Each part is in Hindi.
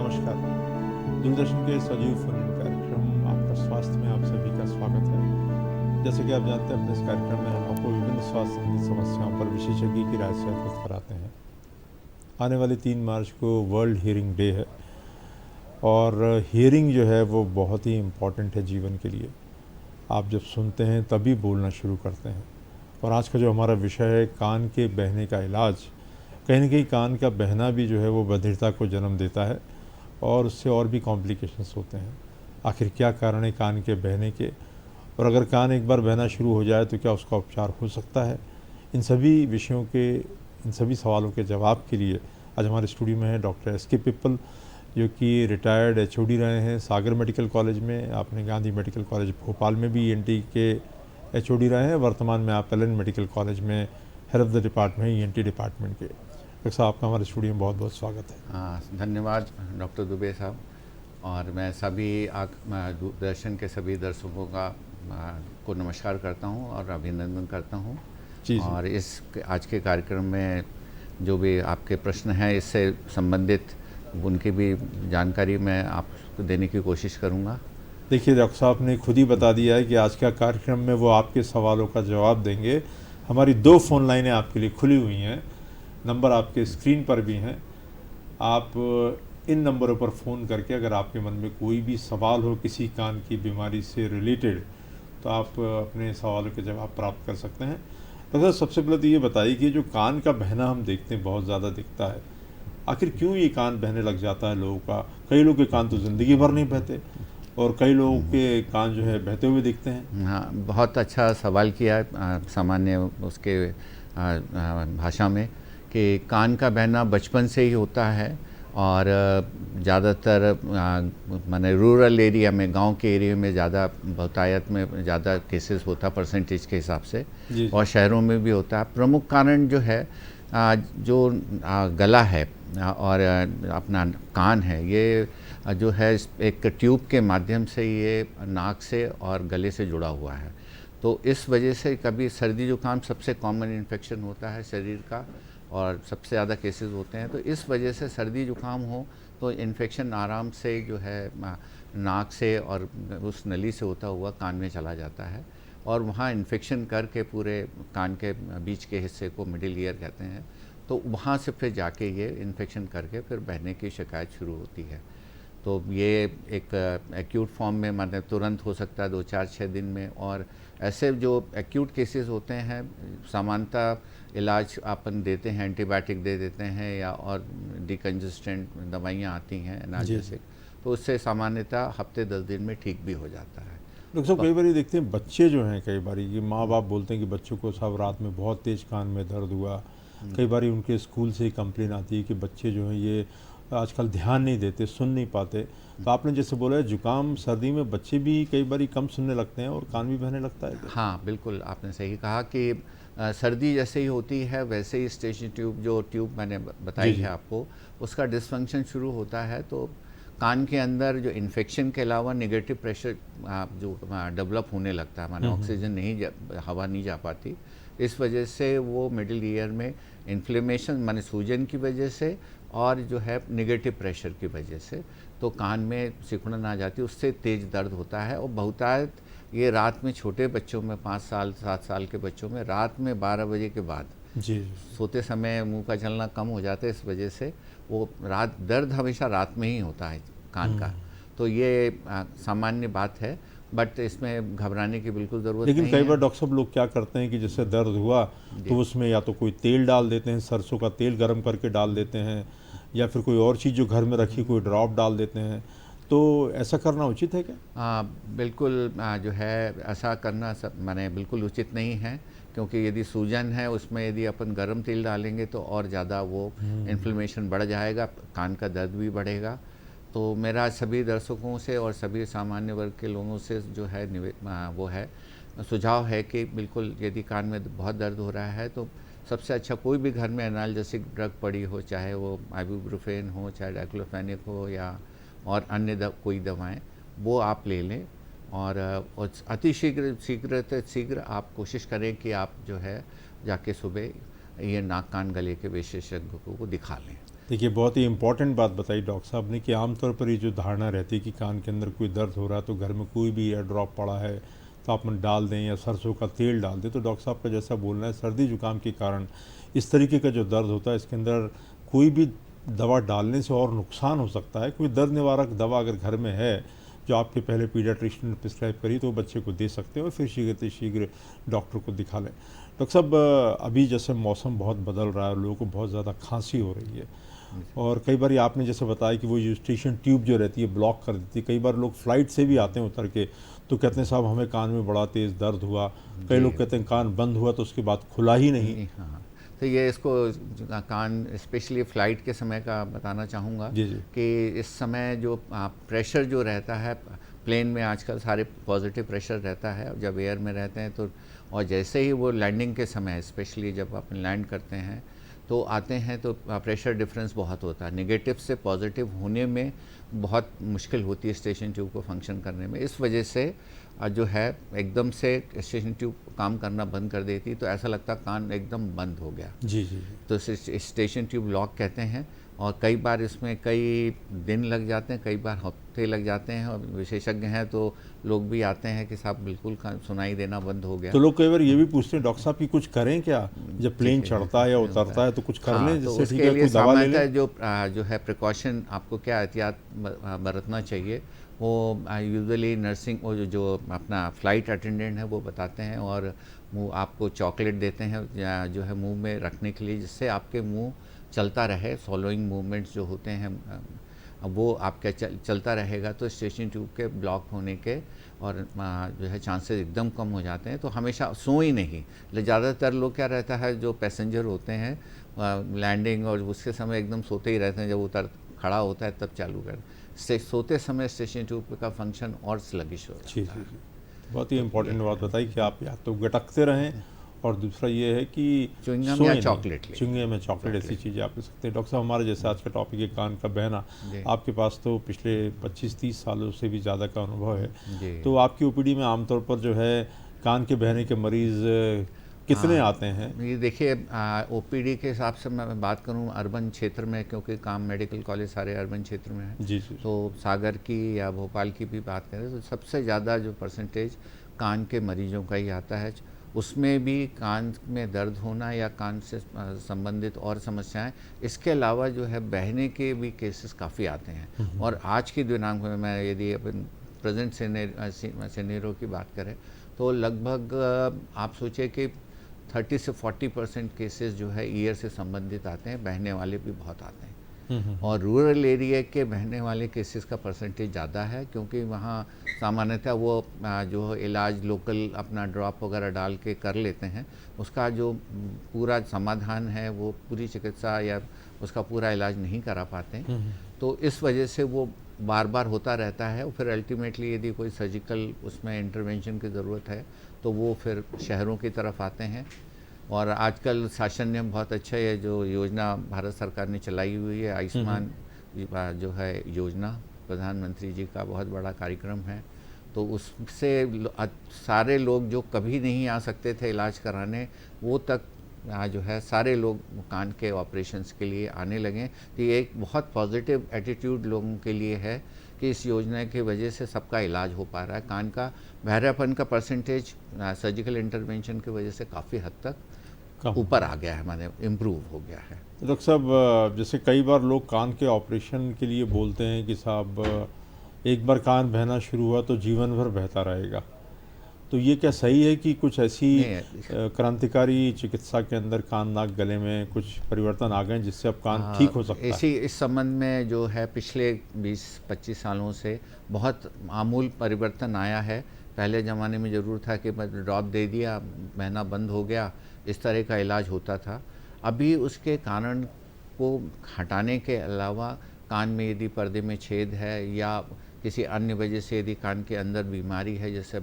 नमस्कार। दूरदर्शन के सजीव फोन कार्यक्रम आपका स्वास्थ्य में आप सभी का स्वागत है। जैसे कि आप जानते हैं, अपने इस कार्यक्रम में हम आपको विभिन्न स्वास्थ्य संबंधी समस्याओं पर विशेषज्ञ की राय से अवगत कराते हैं। आने वाली 3 मार्च को वर्ल्ड हियरिंग डे है और हियरिंग जो है वो बहुत ही इम्पॉर्टेंट है जीवन के लिए। आप जब सुनते हैं तभी बोलना शुरू करते हैं। और आज का जो हमारा विषय है कान के बहने का इलाज, कहीं न कहीं कान का बहना भी जो है वो बधिरता को जन्म देता है और उससे और भी कॉम्प्लिकेशंस होते हैं। आखिर क्या कारण है कान के बहने के, और अगर कान एक बार बहना शुरू हो जाए तो क्या उसका उपचार हो सकता है? इन सभी विषयों के, इन सभी सवालों के जवाब के लिए आज हमारे स्टूडियो में है डॉक्टर एस के पिप्पल, जो कि रिटायर्ड एचओडी रहे हैं सागर मेडिकल कॉलेज में। आपने गांधी मेडिकल कॉलेज भोपाल में भी ईएनटी के एचओडी रहे हैं। वर्तमान में आप एलन मेडिकल कॉलेज में head of the department ENT department के। डॉक्टर साहब, आपका हमारे स्टूडियो में बहुत बहुत स्वागत है। धन्यवाद डॉक्टर दुबे साहब। और मैं सभी दूरदर्शन के सभी दर्शकों को नमस्कार करता हूं और अभिनंदन करता हूं। जी। और इस आज के कार्यक्रम में जो भी आपके प्रश्न हैं इससे संबंधित उनकी भी जानकारी मैं आपको देने की कोशिश करूंगा। देखिए, डॉक्टर साहब ने खुद ही बता दिया है कि आज का कार्यक्रम में वो आपके सवालों का जवाब देंगे। हमारी 2 फ़ोन लाइनें आपके लिए खुली हुई हैं, नंबर आपके स्क्रीन पर भी हैं। आप इन नंबरों पर फ़ोन करके अगर आपके मन में कोई भी सवाल हो किसी कान की बीमारी से रिलेटेड, तो आप अपने सवालों के जवाब प्राप्त कर सकते हैं। डॉक्टर साहब, सबसे पहले तो ये बताइए कि जो कान का बहना हम देखते हैं बहुत ज़्यादा दिखता है, आखिर क्यों ये कान बहने लग जाता है लोगों का? कई लोगों के कान तो ज़िंदगी भर नहीं बहते और कई लोगों के कान जो है बहते हुए दिखते हैं। हाँ, बहुत अच्छा सवाल किया है सामान्य उसके भाषा में कि कान का बहना बचपन से ही होता है और ज़्यादातर माने रूरल एरिया में, गांव के एरिया में ज़्यादा बहुतायत में ज़्यादा केसेस होता है परसेंटेज के हिसाब से, और शहरों में भी होता है। प्रमुख कारण जो है जो गला है और अपना कान है, ये जो है एक ट्यूब के माध्यम से ये नाक से और गले से जुड़ा हुआ है। तो इस वजह से कभी सर्दी जुकाम सबसे कॉमन इन्फेक्शन होता है शरीर का और सबसे ज़्यादा केसेस होते हैं। तो इस वजह से सर्दी जुकाम हो तो इन्फेक्शन आराम से जो है नाक से और उस नली से होता हुआ कान में चला जाता है और वहाँ इन्फेक्शन करके पूरे कान के बीच के हिस्से को मिडिल ईयर कहते हैं, तो वहाँ से फिर जाके ये इन्फेक्शन करके फिर बहने की शिकायत शुरू होती है। तो ये एक एक्यूट फॉर्म में मतलब तुरंत हो सकता है 2-4-6 दिन में, और ऐसे जो एक्यूट केसेस होते हैं सामान्यतः इलाज अपन देते हैं, एंटीबायोटिक दे देते हैं या और डिकंजेस्टेंट दवाइयाँ आती हैं एनाल्जेसिक, तो उससे सामान्यतः हफ्ते 10 दिन में ठीक भी हो जाता है। डॉक्टर साहब, कई बार देखते हैं बच्चे जो हैं, कई बार ये माँ बाप बोलते हैं कि बच्चों को सब रात में बहुत तेज़ कान में दर्द हुआ। कई बार उनके स्कूल से ही कंप्लेन आती है कि बच्चे जो हैं ये आजकल ध्यान नहीं देते, सुन नहीं पाते। तो आपने जैसे बोला है जुकाम सर्दी में बच्चे भी कई बार कम सुनने लगते हैं और कान भी बहने लगता है। हाँ बिल्कुल, आपने सही कहा कि सर्दी जैसे ही होती है वैसे ही स्टेशन ट्यूब, जो ट्यूब मैंने बताई है आपको, उसका डिसफंक्शन शुरू होता है। तो कान के अंदर जो इन्फेक्शन के अलावा नेगेटिव प्रेशर जो डेवलप होने लगता है, माने ऑक्सीजन नहीं हवा नहीं जा पाती, इस वजह से वो मिडिल ईयर में इन्फ्लेमेशन माने सूजन की वजह से और जो है नेगेटिव प्रेशर की वजह से तो कान में सिकुड़न आ जाती है, उससे तेज़ दर्द होता है। और बहुतायत ये रात में छोटे बच्चों में 5 साल 7 साल के बच्चों में रात में 12 बजे के बाद जी सोते समय मुंह का चलना कम हो जाता है, इस वजह से वो रात दर्द हमेशा रात में ही होता है कान का। तो ये सामान्य बात है, बट इसमें घबराने की बिल्कुल ज़रूरत नहीं है। लेकिन कई बार डॉक्टर साहब लोग क्या करते हैं कि जैसे दर्द हुआ तो उसमें या तो कोई तेल डाल देते हैं, सरसों का तेल गर्म करके डाल देते हैं, या फिर कोई और चीज़ जो घर में रखी कोई ड्रॉप डाल देते हैं। तो ऐसा करना उचित है क्या? बिल्कुल जो है ऐसा करना माने बिल्कुल उचित नहीं है, क्योंकि यदि सूजन है उसमें यदि अपन गर्म तेल डालेंगे तो और ज़्यादा वो इन्फ्लेमेशन बढ़ जाएगा, कान का दर्द भी बढ़ेगा। तो मेरा सभी दर्शकों से और सभी सामान्य वर्ग के लोगों से जो है वो है सुझाव है कि बिल्कुल यदि कान में बहुत दर्द हो रहा है तो सबसे अच्छा कोई भी घर में एनाल्जेसिक ड्रग पड़ी हो, चाहे वो आइबुप्रोफेन हो, चाहे डाइक्लोफेनिक हो या और अन्य कोई दवाएं, वो आप ले लें। और अति शीघ्र आप कोशिश करें कि आप जो है जाके सुबह ये नाक कान गले के विशेषज्ञ को दिखा लें। देखिए, बहुत ही इम्पोर्टेंट बात बताई डॉक्टर साहब ने कि आमतौर पर ये जो धारणा रहती है कि कान के अंदर कोई दर्द हो रहा है तो घर में कोई भी एयर ड्रॉप पड़ा है तो आप डाल दें या सरसों का तेल डाल दें। तो डॉक्टर साहब का जैसा बोलना है, सर्दी जुकाम के कारण इस तरीके का जो दर्द होता है इसके अंदर कोई भी दवा डालने से और नुकसान हो सकता है। कोई दर्द निवारक दवा अगर घर में है जो आपके पहले पीडियाट्रिशियन ने प्रिस्क्राइब करी तो बच्चे को दे सकते हैं और फिर शीघ्र शीघ्र डॉक्टर को दिखा लें। डॉक्टर साहब, अभी जैसे मौसम बहुत बदल रहा है, लोगों को बहुत ज़्यादा खांसी हो रही है और कई बार आपने जैसे बताया कि वो यूस्टेशन ट्यूब जो रहती है ब्लॉक कर देती है। कई बार लोग फ्लाइट से भी आते हैं उतर के तो कहते हैं साहब हमें कान में बड़ा तेज़ दर्द हुआ। कई लोग कहते हैं कान बंद हुआ तो उसके बाद खुला ही नहीं। हाँ, तो ये इसको कान स्पेशली फ़्लाइट के समय का बताना चाहूँगा कि इस समय जो प्रेशर जो रहता है प्लेन में, आजकल सारे पॉजिटिव प्रेशर रहता है जब एयर में रहते हैं तो, और जैसे ही वो लैंडिंग के समय स्पेशली जब आप लैंड करते हैं तो आते हैं तो प्रेशर डिफरेंस बहुत होता है। नेगेटिव से पॉजिटिव होने में बहुत मुश्किल होती है स्टेशन ट्यूब को फंक्शन करने में। इस वजह से जो है एकदम से स्टेशन ट्यूब काम करना बंद कर देती तो ऐसा लगता कान एकदम बंद हो गया। जी जी। तो स्टेशन ट्यूब लॉक कहते हैं और कई बार इसमें कई दिन लग जाते हैं, कई बार हफ्ते लग जाते हैं और विशेषज्ञ हैं तो लोग भी आते हैं कि साहब बिल्कुल सुनाई देना बंद हो गया। तो लोग कई बार ये भी पूछते हैं डॉक्टर साहब कि कुछ करें क्या, जब प्लेन चढ़ता है या उतरता है तो कुछ कर लें जिससे ठीक है, कोई दवा ले लें? जो है प्रिकॉशन आपको क्या एहतियात बरतना चाहिए वो यूजुअली नर्सिंग और जो अपना फ़्लाइट अटेंडेंट है वो बताते हैं और मुँह आपको चॉकलेट देते हैं या जो है मुंह में रखने के लिए, जिससे आपके मुंह चलता रहे। सॉलोइंग मूवमेंट्स जो होते हैं वो आपका चलता रहेगा तो स्टेशन ट्यूब के ब्लॉक होने के और जो है चांसेस एकदम कम हो जाते हैं। तो हमेशा सो ही नहीं, ज़्यादातर लोग क्या रहता है जो पैसेंजर होते हैं लैंडिंग और उसके समय एकदम सोते ही रहते हैं, जब उतर खड़ा होता है तब चालू कर सोते समय स्टेशन ट्यूब का फंक्शन और स्लगिश हो जाता है। बहुत ही इम्पोर्टेंट बात बताई कि आप या तो गटकते रहें और दूसरा ये है कि च्युइंगम या चॉकलेट, च्युइंगम या चॉकलेट ऐसी चीज़ें आप ले सकते हैं। डॉक्टर साहब, हमारे जैसे आज का टॉपिक है कान का बहना, आपके पास तो पिछले 25-30 सालों से भी ज़्यादा का अनुभव है, तो आपकी ओपीडी में आमतौर पर जो है कान के बहने के मरीज़ कितने आते हैं? ये देखिए, ओपीडी के हिसाब से मैं बात करूँ अर्बन क्षेत्र में, क्योंकि काम मेडिकल कॉलेज सारे अर्बन क्षेत्र में है जी जी। तो सागर की या भोपाल की भी बात करें तो सबसे ज़्यादा जो परसेंटेज कान के मरीजों का ही आता है। उसमें भी कान में दर्द होना या कान से संबंधित और समस्याएं, इसके अलावा जो है बहने के भी केसेस काफ़ी आते हैं। और आज की दिनांक में मैं यदि अपन प्रेजेंट सिनेरियो की बात करें तो लगभग आप सोचिए कि 30 से 40% केसेस जो है ईयर से संबंधित आते हैं, बहने वाले भी बहुत आते हैं। और रूरल एरिया के बहने वाले केसेस का परसेंटेज ज़्यादा है, क्योंकि वहाँ सामान्यतः वो जो इलाज लोकल अपना ड्रॉप वगैरह डाल के कर लेते हैं, उसका जो पूरा समाधान है वो पूरी चिकित्सा या उसका पूरा इलाज नहीं करा पाते। तो इस वजह से वो बार बार होता रहता है और फिर अल्टीमेटली यदि कोई सर्जिकल उसमें इंटरवेंशन की ज़रूरत है तो वो फिर शहरों की तरफ आते हैं। और आजकल शासन ने बहुत अच्छा ये जो योजना भारत सरकार ने चलाई हुई है, आयुष्मान जो है योजना, प्रधानमंत्री जी का बहुत बड़ा कार्यक्रम है, तो उससे सारे लोग जो कभी नहीं आ सकते थे इलाज कराने, वो तक जो है सारे लोग कान के ऑपरेशंस के लिए आने लगे। तो ये एक बहुत पॉजिटिव एटीट्यूड लोगों के लिए है कि इस योजना की वजह से सबका इलाज हो पा रहा है। कान का बहरापन का परसेंटेज सर्जिकल इंटरवेंशन की वजह से काफ़ी हद तक ऊपर आ गया है, माने इम्प्रूव हो गया है। डॉक्टर साहब, जैसे कई बार लोग कान के ऑपरेशन के लिए बोलते हैं कि साहब एक बार कान बहना शुरू हुआ तो जीवन भर बहता रहेगा, तो ये क्या सही है कि कुछ ऐसी क्रांतिकारी चिकित्सा के अंदर कान नाक गले में कुछ परिवर्तन आ गए जिससे अब कान ठीक हो सकता है? इस संबंध में जो है पिछले 20-25 सालों से बहुत आमूल परिवर्तन आया है। पहले ज़माने में ज़रूर था कि ड्रॉप दे दिया, बहना बंद हो गया, इस तरह का इलाज होता था। अभी उसके कारण को हटाने के अलावा कान में यदि पर्दे में छेद है या किसी अन्य वजह से यदि कान के अंदर बीमारी है जिससे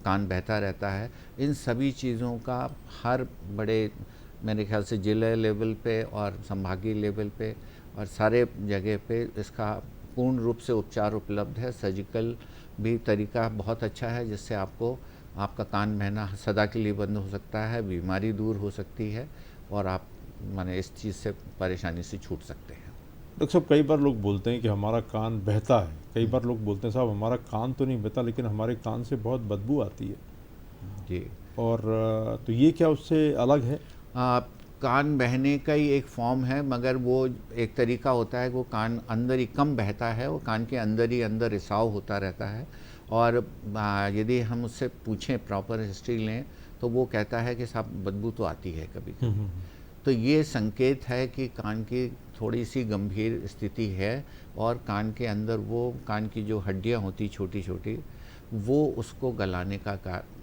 कान बहता रहता है, इन सभी चीज़ों का हर बड़े मेरे ख्याल से जिला लेवल पे और संभागीय लेवल पे और सारे जगह पे इसका पूर्ण रूप से उपचार उपलब्ध है। सर्जिकल भी तरीका बहुत अच्छा है जिससे आपको आपका कान बहना सदा के लिए बंद हो सकता है, बीमारी दूर हो सकती है और आप माने इस चीज़ से परेशानी से छूट सकते हैं। डॉक्टर साहब, कई बार लोग बोलते हैं कि हमारा कान बहता है, कई बार लोग बोलते हैं साहब हमारा कान तो नहीं बहता लेकिन हमारे कान से बहुत बदबू आती है, जी। और तो ये क्या उससे अलग है? आ, कान बहने का ही एक फॉर्म है, मगर वो एक तरीका होता है, वो कान अंदर ही कम बहता है, वो कान के अंदर ही अंदर रिसाव होता रहता है। और यदि हम उससे पूछें, प्रॉपर हिस्ट्री लें, तो वो कहता है कि साहब बदबू तो आती है कभी कभी। तो ये संकेत है कि कान की थोड़ी सी गंभीर स्थिति है, और कान के अंदर वो कान की जो हड्डियां होती छोटी छोटी, वो उसको गलाने का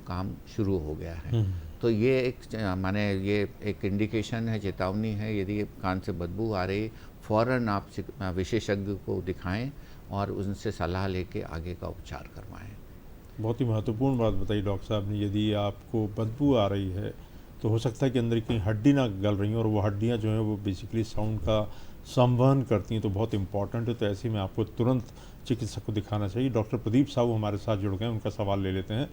काम शुरू हो गया है। तो ये एक माने ये एक इंडिकेशन है, चेतावनी है। यदि कान से बदबू आ रही, फ़ौरन आप विशेषज्ञ को दिखाएं और उनसे सलाह लेके आगे का उपचार करवाएं। बहुत ही महत्वपूर्ण बात बताई डॉक्टर साहब ने। यदि आपको बदबू आ रही है तो हो सकता है कि अंदर कहीं हड्डी ना गल रही हैं, और वो हड्डियाँ जो हैं वो बेसिकली साउंड का संवहन करती हैं, तो बहुत इंपॉर्टेंट है। तो ऐसे में आपको तुरंत चिकित्सक को दिखाना चाहिए। डॉक्टर प्रदीप साहू हमारे साथ जुड़ गए हैं, उनका सवाल ले लेते हैं।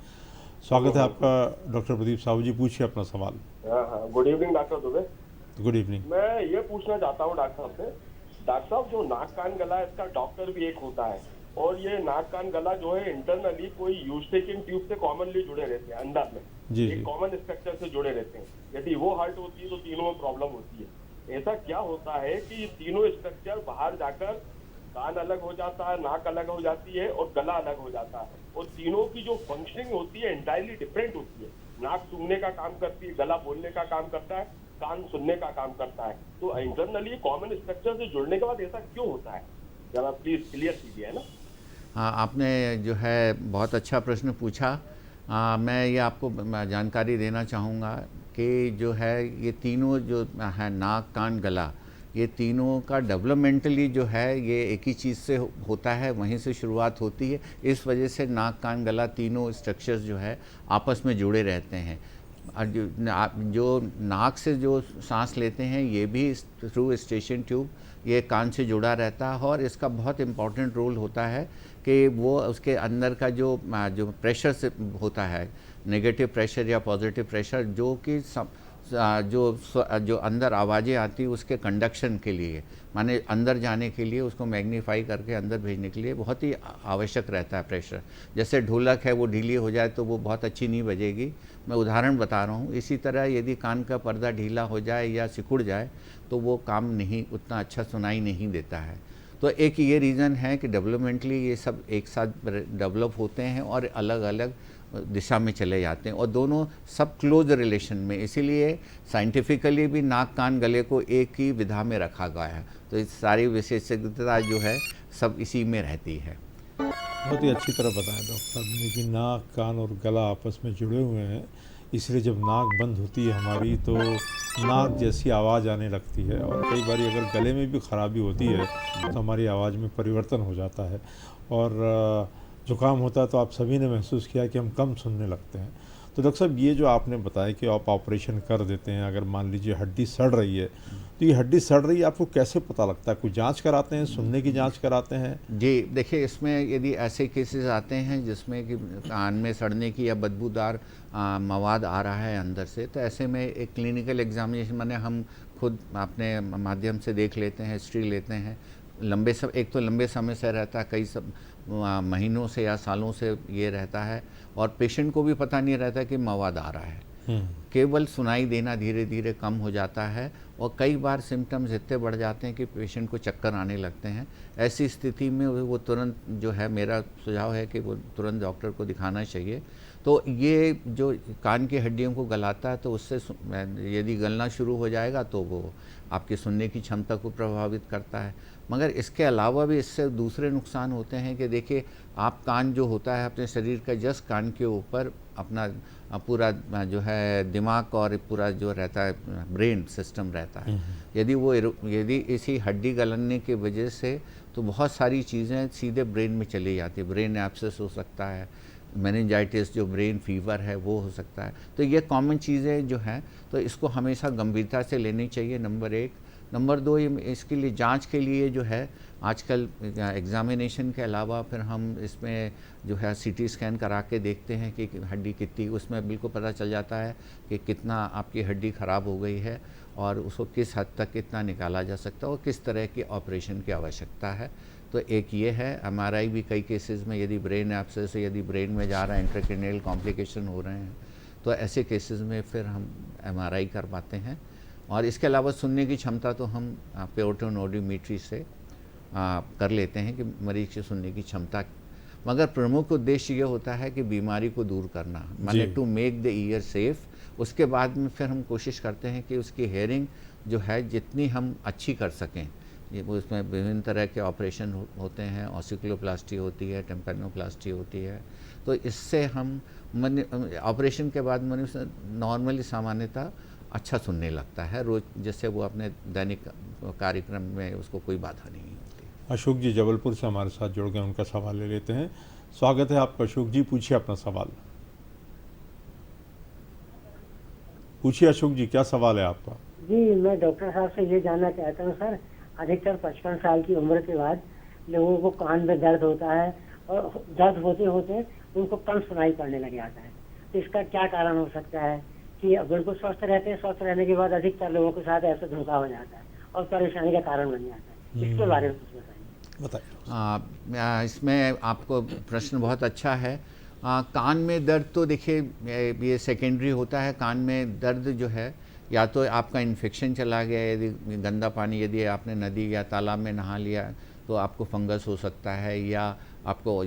स्वागत है आपका डॉक्टर प्रदीप साहू जी, पूछिए अपना सवाल। हाँ, good evening doctor Dubey. Good evening. मैं ये पूछना चाहता हूँ डॉक्टर साहब से, डॉक्टर साहब जो नाक कान गला है इसका डॉक्टर भी एक होता है, और ये नाक कान गला जो है इंटरनली कोई यूस्टेकिन ट्यूब से कॉमनली जुड़े रहते हैं, अंदर में जी एक कॉमन स्ट्रक्चर से जुड़े रहते हैं। यदि वो हर्ट होती है तो तीनों में प्रॉब्लम होती है। ऐसा क्या होता है कि तीनों स्ट्रक्चर बाहर जाकर कान अलग हो जाता है, नाक अलग हो जाती है और गला अलग हो जाता है, और तीनों की जो फंक्शनिंग होती है एंटायरली डिफरेंट होती है। नाक सूंघने का काम करती है, गला बोलने का काम करता है, कान सुनने का काम करता है। तो इंटरनली कॉमन स्ट्रक्चर से जुड़ने के बाद ऐसा क्यों होता है, जरा प्लीज क्लियर कीजिए, है ना। हाँ, आपने जो है बहुत अच्छा प्रश्न पूछा। मैं ये आपको जानकारी देना चाहूँगा कि जो है ये तीनों जो है, नाक कान गला, ये तीनों का डेवलपमेंटली जो है ये एक ही चीज़ से होता है, वहीं से शुरुआत होती है। इस वजह से नाक कान गला तीनों स्ट्रक्चर्स जो है आपस में जुड़े रहते हैं। और जो नाक से जो सांस लेते हैं ये भी थ्रू स्टेशन ट्यूब ये कान से जुड़ा रहता है, और इसका बहुत इम्पॉर्टेंट रोल होता है कि वो उसके अंदर का जो प्रेशर से होता है, नेगेटिव प्रेशर या पॉजिटिव प्रेशर, जो कि जो अंदर आवाज़ें आती उसके कंडक्शन के लिए, माने अंदर जाने के लिए, उसको मैग्नीफाई करके अंदर भेजने के लिए बहुत ही आवश्यक रहता है प्रेशर। जैसे ढोलक है, वो ढीली हो जाए तो वो बहुत अच्छी नहीं बजेगी, मैं उदाहरण बता रहा हूँ। इसी तरह यदि कान का पर्दा ढीला हो जाए या सिकुड़ जाए तो वो काम नहीं, उतना अच्छा सुनाई नहीं देता है। तो एक ये रीज़न है कि डेवलपमेंटली ये सब एक साथ डेवलप होते हैं और अलग अलग दिशा में चले जाते हैं, और दोनों सब क्लोज रिलेशन में। इसीलिए साइंटिफिकली भी नाक कान गले को एक ही विधा में रखा गया है। तो इस सारी विशेषज्ञता जो है सब इसी में रहती है। बहुत ही अच्छी तरह बताया डॉक्टर साहब ने कि नाक कान और गला आपस में जुड़े हुए हैं, इसलिए जब नाक बंद होती है हमारी तो नाक जैसी आवाज़ आने लगती है, और कई बार अगर गले में भी ख़राबी होती है तो हमारी आवाज़ में परिवर्तन हो जाता है, और जुकाम होता है तो आप सभी ने महसूस किया कि हम कम सुनने लगते हैं। तो डॉक्टर साहब, ये जो आपने बताया कि आप ऑपरेशन कर देते हैं, अगर मान लीजिए हड्डी सड़ रही है, तो ये हड्डी सड़ रही है आपको कैसे पता लगता है? कोई जांच कराते हैं, सुनने की जांच कराते हैं? जी, देखिए, इसमें यदि ऐसे केसेस आते हैं जिसमें कि कान में सड़ने की या बदबूदार मवाद आ रहा है अंदर से, तो ऐसे में एक क्लिनिकल एग्जामिनेशन, माने हम खुद अपने माध्यम से देख लेते हैं, हिस्ट्री लेते हैं। एक तो लंबे समय से रहता है, कई महीनों से या सालों से ये रहता है, और पेशेंट को भी पता नहीं रहता कि मवाद आ रहा है। केवल सुनाई देना धीरे धीरे कम हो जाता है, और कई बार सिम्टम्स इतने बढ़ जाते हैं कि पेशेंट को चक्कर आने लगते हैं। ऐसी स्थिति में वो तुरंत जो है, मेरा सुझाव है कि वो तुरंत डॉक्टर को दिखाना चाहिए। तो ये जो कान की हड्डियों को गलाता है, तो उससे यदि गलना शुरू हो जाएगा तो वो आपकी सुनने की क्षमता को प्रभावित करता है। मगर इसके अलावा भी इससे दूसरे नुकसान होते हैं कि देखिए, आप कान जो होता है अपने शरीर का जस्ट कान के ऊपर अपना पूरा जो है दिमाग और पूरा जो रहता है ब्रेन सिस्टम रहता है। यदि इसी हड्डी गलने की वजह से तो बहुत सारी चीज़ें सीधे ब्रेन में चली जाती है। ब्रेन एब्सेस हो सकता है, मेनिंजाइटिस जो ब्रेन फीवर है वो हो सकता है। तो ये कॉमन चीज़ें जो हैं, तो इसको हमेशा गंभीरता से लेनी चाहिए, नंबर एक। नंबर दो, इसके लिए जांच के लिए जो है आजकल एग्जामिनेशन के अलावा फिर हम इसमें जो है सीटी स्कैन करा के देखते हैं कि हड्डी कितनी, उसमें बिल्कुल पता चल जाता है कि कितना आपकी हड्डी ख़राब हो गई है। और उसको किस हद तक कितना निकाला जा सकता है और किस तरह की ऑपरेशन की आवश्यकता है। तो एक ये है। एमआरआई भी कई केसेस में यदि ब्रेन एब्सेस से यदि ब्रेन में जा रहा है, इंट्राक्रैनियल कॉम्प्लिकेशन हो रहे हैं, तो ऐसे केसेस में फिर हम एमआरआई करवाते हैं। और इसके अलावा सुनने की क्षमता तो हम पेओटोन ऑडियोमेट्री से कर लेते हैं कि मरीज की सुनने की क्षमता, मगर प्रमुख उद्देश्य ये होता है कि बीमारी को दूर करना, माने to make the year safe. उसके बाद में फिर हम कोशिश करते हैं कि उसकी हेयरिंग जो है जितनी हम अच्छी कर सकें। ये उसमें विभिन्न तरह के ऑपरेशन होते हैं, ऑसिकुलोप्लास्टी होती है, टेम्पेनोप्लास्टी होती है। तो इससे हम ऑपरेशन के बाद मनुष्य नॉर्मली सामान्यतः अच्छा सुनने लगता है, रोज जैसे वो अपने दैनिक कार्यक्रम में उसको कोई बाधा नहीं होती। अशोक जी जबलपुर से हमारे साथ जुड़ गए, उनका सवाल ले लेते हैं। स्वागत है आपका अशोक जी, पूछिए अपना सवाल। पूछिए अशोक जी, क्या सवाल है आपका? जी, मैं डॉक्टर साहब से ये जानना चाहता हूँ सर, अधिकतर 55 साल की उम्र के बाद लोगों को कान में दर्द होता है और दर्द होते होते उनको कम सुनाई पड़ने लग जाता है। तो इसका क्या कारण हो सकता है कि बिल्कुल स्वस्थ रहते हैं, स्वस्थ रहने के बाद अधिकतर लोगों के साथ ऐसा धोखा हो जाता है और परेशानी का कारण बन जाता है? इसके बारे में कुछ बताइए। इसमें आपको प्रश्न बहुत अच्छा है। कान में दर्द तो देखिए ये सेकेंडरी होता है। कान में दर्द जो है, या तो आपका इन्फेक्शन चला गया, यदि गंदा पानी यदि आपने नदी या तालाब में नहा लिया तो आपको फंगस हो सकता है, या आपको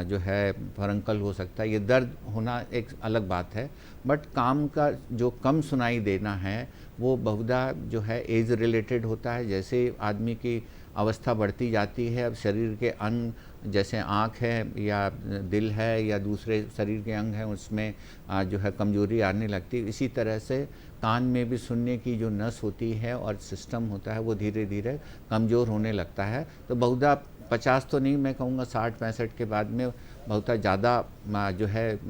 जो है फरंकल हो सकता है। ये दर्द होना एक अलग बात है, बट काम का जो कम सुनाई देना है वो बहुधा जो है एज रिलेटेड होता है। जैसे आदमी की अवस्था बढ़ती जाती है, अब शरीर के अंग जैसे आँख है या दिल है या दूसरे शरीर के अंग हैं, उसमें जो है कमजोरी आने लगती है। इसी तरह से कान में भी सुनने की जो नस होती है और सिस्टम होता है वो धीरे धीरे कमज़ोर होने लगता है। तो बहुधा 50 तो नहीं, मैं कहूँगा 60-65 के बाद में बहुत ज़्यादा जो है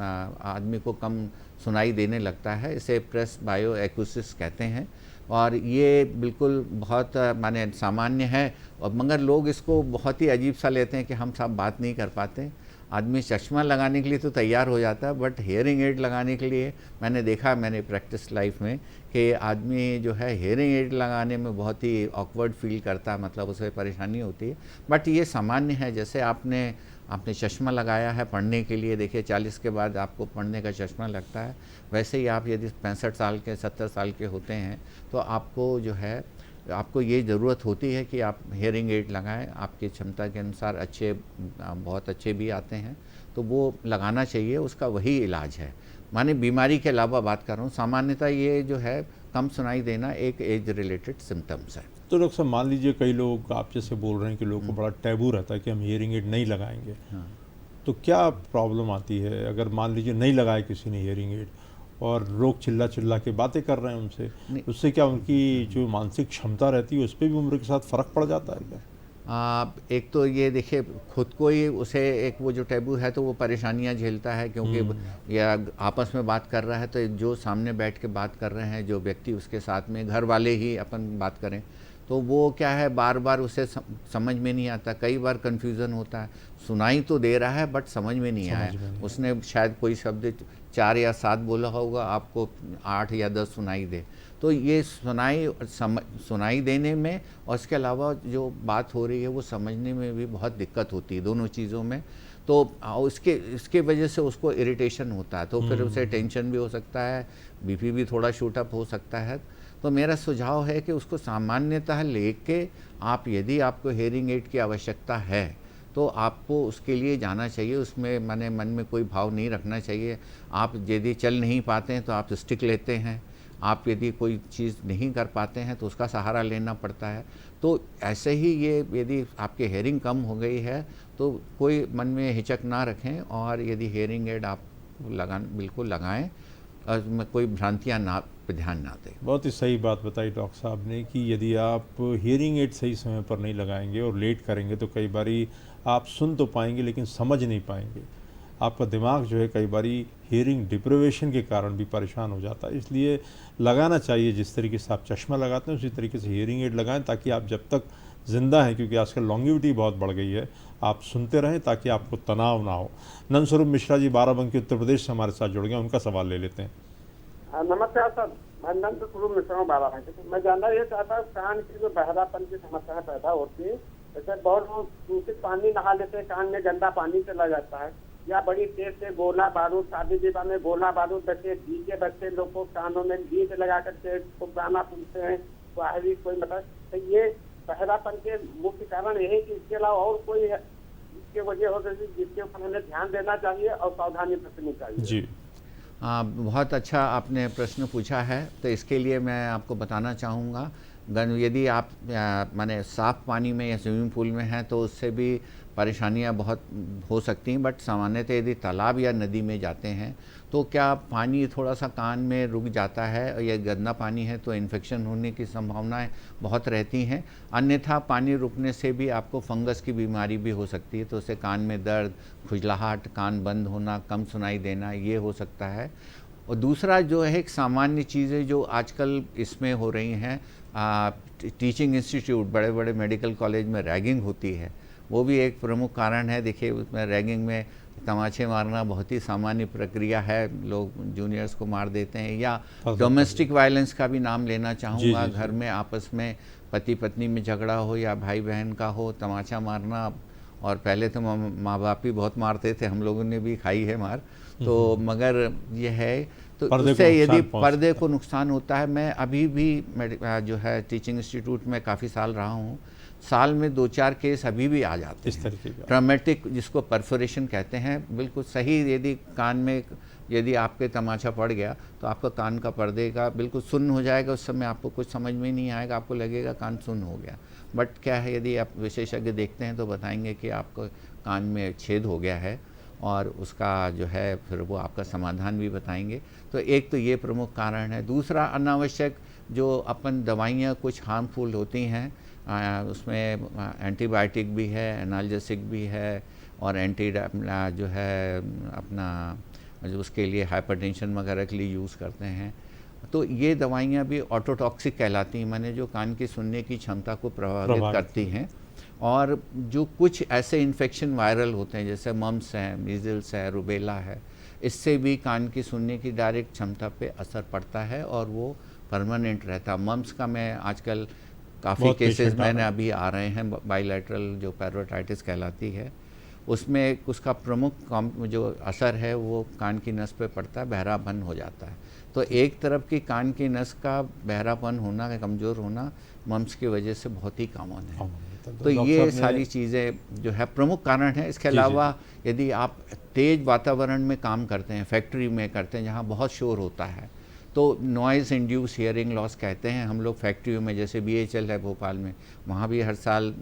आदमी को कम सुनाई देने लगता है। इसे प्रेस बायो एक्यूसिस कहते हैं और ये बिल्कुल बहुत माने सामान्य है, और मगर लोग इसको बहुत ही अजीब सा लेते हैं कि हम सब बात नहीं कर पाते। आदमी चश्मा लगाने के लिए तो तैयार हो जाता है, बट हेयरिंग एड लगाने के लिए मैंने देखा, मैंने प्रैक्टिस लाइफ में, कि आदमी जो है हेयरिंग एड लगाने में बहुत ही ऑकवर्ड फील करता है, मतलब उसे परेशानी होती है। बट ये सामान्य है। जैसे आपने चश्मा लगाया है पढ़ने के लिए, देखिए 40 के बाद आपको पढ़ने का चश्मा लगता है, वैसे ही आप यदि 65 साल के 70 साल के होते हैं तो आपको जो है आपको ये ज़रूरत होती है कि आप हेयरिंग एड लगाएं। आपकी क्षमता के अनुसार अच्छे बहुत अच्छे भी आते हैं, तो वो लगाना चाहिए, उसका वही इलाज है। माने बीमारी के अलावा बात कर रहा हूँ, सामान्यतः ये जो है कम सुनाई देना एक एज रिलेटेड सिम्टम्स है। तो डॉक्टर साहब मान लीजिए कई लोग आप जैसे बोल रहे हैं कि लोगों को बड़ा टैबू रहता है कि हम हियरिंग एड नहीं लगाएंगे, हाँ। तो क्या प्रॉब्लम आती है अगर मान लीजिए नहीं लगाए किसी ने हियरिंग एड और लोग चिल्ला चिल्ला के बातें कर रहे हैं उनसे, उससे क्या उनकी जो मानसिक क्षमता रहती है उस पर भी उम्र के साथ फ़र्क पड़ जाता है क्या? एक तो ये देखिए खुद को ही उसे एक वो जो टैबू है तो वो परेशानियां झेलता है, क्योंकि या आपस में बात कर रहा है तो जो सामने बैठ के बात कर रहे हैं जो व्यक्ति उसके साथ में घर वाले ही अपन बात करें तो वो क्या है बार बार उसे समझ में नहीं आता। कई बार कन्फ्यूज़न होता है, सुनाई तो दे रहा है बट समझ में नहीं आया। उसने शायद कोई शब्द 4 या 7 बोला होगा, आपको 8 या 10 सुनाई दे। तो ये सुनाई देने में और इसके अलावा जो बात हो रही है वो समझने में भी बहुत दिक्कत होती है, दोनों चीज़ों में। तो इसके वजह से उसको इरिटेशन होता है, तो फिर उसे टेंशन भी हो सकता है, बीपी भी थोड़ा शूट अप हो सकता है। तो मेरा सुझाव है कि उसको सामान्यतः लेके आप, यदि आपको हेयरिंग एड की आवश्यकता है तो आपको उसके लिए जाना चाहिए। उसमें माने मन में कोई भाव नहीं रखना चाहिए। आप यदि चल नहीं पाते हैं तो आप स्टिक लेते हैं, आप यदि कोई चीज़ नहीं कर पाते हैं तो उसका सहारा लेना पड़ता है। तो ऐसे ही ये यदि आपकी हेयरिंग कम हो गई है तो कोई मन में हिचक ना रखें, और यदि हेयरिंग एड आप बिल्कुल लगाएं, और कोई भ्रांतियाँ ना पे ध्यान ना दें। बहुत ही सही बात बताई डॉक्टर साहब ने कि यदि आप हियरिंग एड सही समय पर नहीं लगाएंगे और लेट करेंगे तो कई बारी आप सुन तो पाएंगे लेकिन समझ नहीं पाएंगे। आपका दिमाग जो है कई बारी हियरिंग डिप्रिवेशन के कारण भी परेशान हो जाता है। इसलिए लगाना चाहिए, जिस तरीके से आप चश्मा लगाते हैं उसी तरीके से हियरिंग एड लगाएं, ताकि आप जब तक ज़िंदा हैं, क्योंकि आजकल लॉन्गिविटी बहुत बढ़ गई है, आप सुनते रहें ताकि आपको तनाव ना हो। नंदस्वरूप मिश्रा जी बाराबंकी उत्तर प्रदेश से हमारे साथ जुड़ गए, उनका सवाल ले लेते हैं। नमस्कार सर, मैं नंदपुर मिश्रा हूँ बाराबंकी से। मैं जानना ये चाहता हूँ कान की जो बहरापन की समस्या पैदा होती है, जैसे बहुत लोग दूषित पानी नहा लेते हैं, कान में गंदा पानी चला जाता है, या बड़ी तेज से गोला बारूद, शादी विवाह में गोला बारूद बच्चे, डीजे बच्चे लोग को कानों में गीत लगा करके खूब गाना सुनते हैं, बाहरी कोई मतलब, तो ये बहरापन के मुख्य कारण यही कि इसके अलावा और कोई है इसके वजह हो सकती है जिसके ऊपर हमें ध्यान देना चाहिए और सावधानी बरतनी चाहिए? जी। बहुत अच्छा आपने प्रश्न पूछा है। तो इसके लिए मैं आपको बताना चाहूँगा, यदि आप माने साफ़ पानी में या स्विमिंग पूल में हैं तो उससे भी परेशानियाँ बहुत हो सकती हैं, बट सामान्यतः यदि तालाब या नदी में जाते हैं तो क्या पानी थोड़ा सा कान में रुक जाता है और ये गंदा पानी है तो इन्फेक्शन होने की संभावनाएं बहुत रहती हैं। अन्यथा पानी रुकने से भी आपको फंगस की बीमारी भी हो सकती है, तो उससे कान में दर्द, खुजलाहट, कान बंद होना, कम सुनाई देना, ये हो सकता है। और दूसरा जो है एक सामान्य चीज़ें जो आजकल इसमें हो रही हैं, टीचिंग इंस्टीट्यूट, बड़े बड़े मेडिकल कॉलेज में रैगिंग होती है, वो भी एक प्रमुख कारण है। देखिए उसमें रैगिंग में तमाचे मारना बहुत ही सामान्य प्रक्रिया है, लोग जूनियर्स को मार देते हैं। या डोमेस्टिक वायलेंस का भी नाम लेना चाहूँगा, घर में आपस में पति पत्नी में झगड़ा हो या भाई बहन का हो, तमाचा मारना। और पहले तो माँ बाप भी बहुत मारते थे, हम लोगों ने भी खाई है मार, तो मगर ये है तो उससे यदि पर्दे को नुकसान होता है। मैं अभी भी जो है टीचिंग इंस्टीट्यूट में काफ़ी साल रहा हूँ, साल में 2-4 केस अभी भी आ जाते इस तरीके हैं, का ट्रॉमेटिक, जिसको परफोरेशन कहते हैं, बिल्कुल सही। यदि कान में यदि आपके तमाचा पड़ गया तो आपका कान का पर्दे का बिल्कुल सुन्न हो जाएगा, उस समय आपको कुछ समझ में नहीं आएगा, आपको लगेगा कान सुन्न हो गया। बट क्या है, यदि आप विशेषज्ञ देखते हैं तो बताएंगे कि आपको कान में छेद हो गया है और उसका जो है फिर वो आपका समाधान भी बताएंगे। तो एक तो ये प्रमुख कारण है। दूसरा, अनावश्यक जो अपन दवाइयाँ कुछ हार्मफुल होती हैं, उसमें एंटीबायोटिक भी है, एनाल्जेसिक भी है, और एंटी जो है अपना जो उसके लिए हाइपरटेंशन वगैरह के लिए यूज़ करते हैं, तो ये दवाइयाँ भी ऑटोटॉक्सिक कहलाती हैं, माने जो कान की सुनने की क्षमता को प्रभावित करती हैं। और जो कुछ ऐसे इन्फेक्शन वायरल होते हैं जैसे मम्स है, मीज़ल्स है, रुबेला है, इससे भी कान की सुनने की डायरेक्ट क्षमता पे असर पड़ता है और वो परमानेंट रहता। मम्स का मैं आजकल काफ़ी केसेस मैंने अभी आ रहे हैं, बाइलैटरल जो पैरोटाइटिस कहलाती है, उसमें उसका प्रमुख जो असर है वो कान की नस पे पड़ता है, बहरापन हो जाता है। तो एक तरफ की कान की नस का बहरापन होना, कमज़ोर होना मम्स की वजह से बहुत ही कॉमन है। तो ये सारी चीज़ें जो है प्रमुख कारण है। इसके अलावा यदि आप तेज़ वातावरण में काम करते हैं, फैक्ट्री में करते हैं जहाँ बहुत शोर होता है, तो नॉइज़ इंड्यूस हियरिंग लॉस कहते हैं हम लोग। फैक्ट्रियों में जैसे BHL है भोपाल में, वहाँ भी हर साल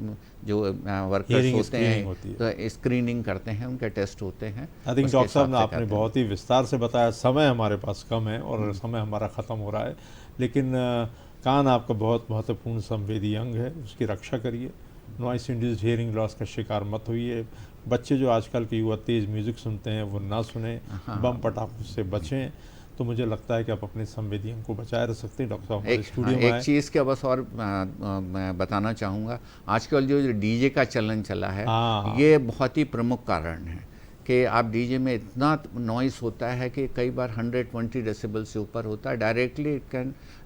जो वर्कर्स होते हैं तो स्क्रीनिंग करते हैं, उनके टेस्ट होते हैं। आई थिंक डॉक्टर साहब ने आपने बहुत ही विस्तार से बताया। समय हमारे पास कम है और समय हमारा ख़त्म हो रहा है, लेकिन कान आपका बहुत महत्वपूर्ण संवेदी अंग है, उसकी रक्षा करिए। नॉइस इंड्यूस्ड हियरिंग लॉस का शिकार मत होइए। बच्चे जो आजकल के युवा तेज़ म्यूज़िक सुनते हैं वो ना सुने, बम पटाखों से बचें। तो मुझे लगता है कि आप अपने संवेदी अंग को बचाए रख सकते हैं। डॉक्टर साहब हमारे स्टूडियो में एक चीज़ के बस और मैं बताना चाहूँगा, आजकल जो DJ का चलन चला है, ये बहुत ही प्रमुख कारण है कि आप DJ में इतना नॉइस होता है कि कई बार 120 डेसिबल से ऊपर होता है,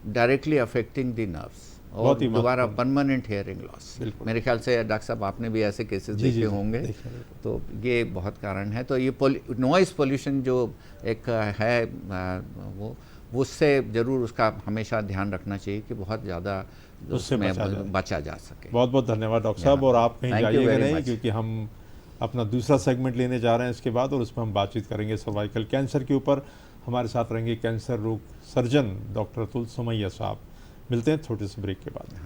डायरेक्टली अफेक्टिंग द नर्व्स और दोबारा परमानेंट हियरिंग लॉस। मेरे ख्याल से डॉक्टर साहब आपने भी ऐसे केसेस देखे होंगे। तो ये बहुत कारण है। तो ये नॉइस पोल्यूशन जो एक है वो उससे ज़रूर उसका हमेशा ध्यान रखना चाहिए कि बहुत ज़्यादा उसमें बचा जा सके। बहुत बहुत धन्यवाद डॉक्टर साहब। और आप कहीं जाइएगा नहीं, क्योंकि हम अपना दूसरा सेगमेंट लेने जा रहे हैं इसके बाद, और उसमें हम बातचीत करेंगे सर्वाइकल कैंसर के ऊपर। हमारे साथ रहेंगे कैंसर रोग सर्जन डॉक्टर अतुल सोमैया साहब। मिलते हैं छोटे से ब्रेक के बाद।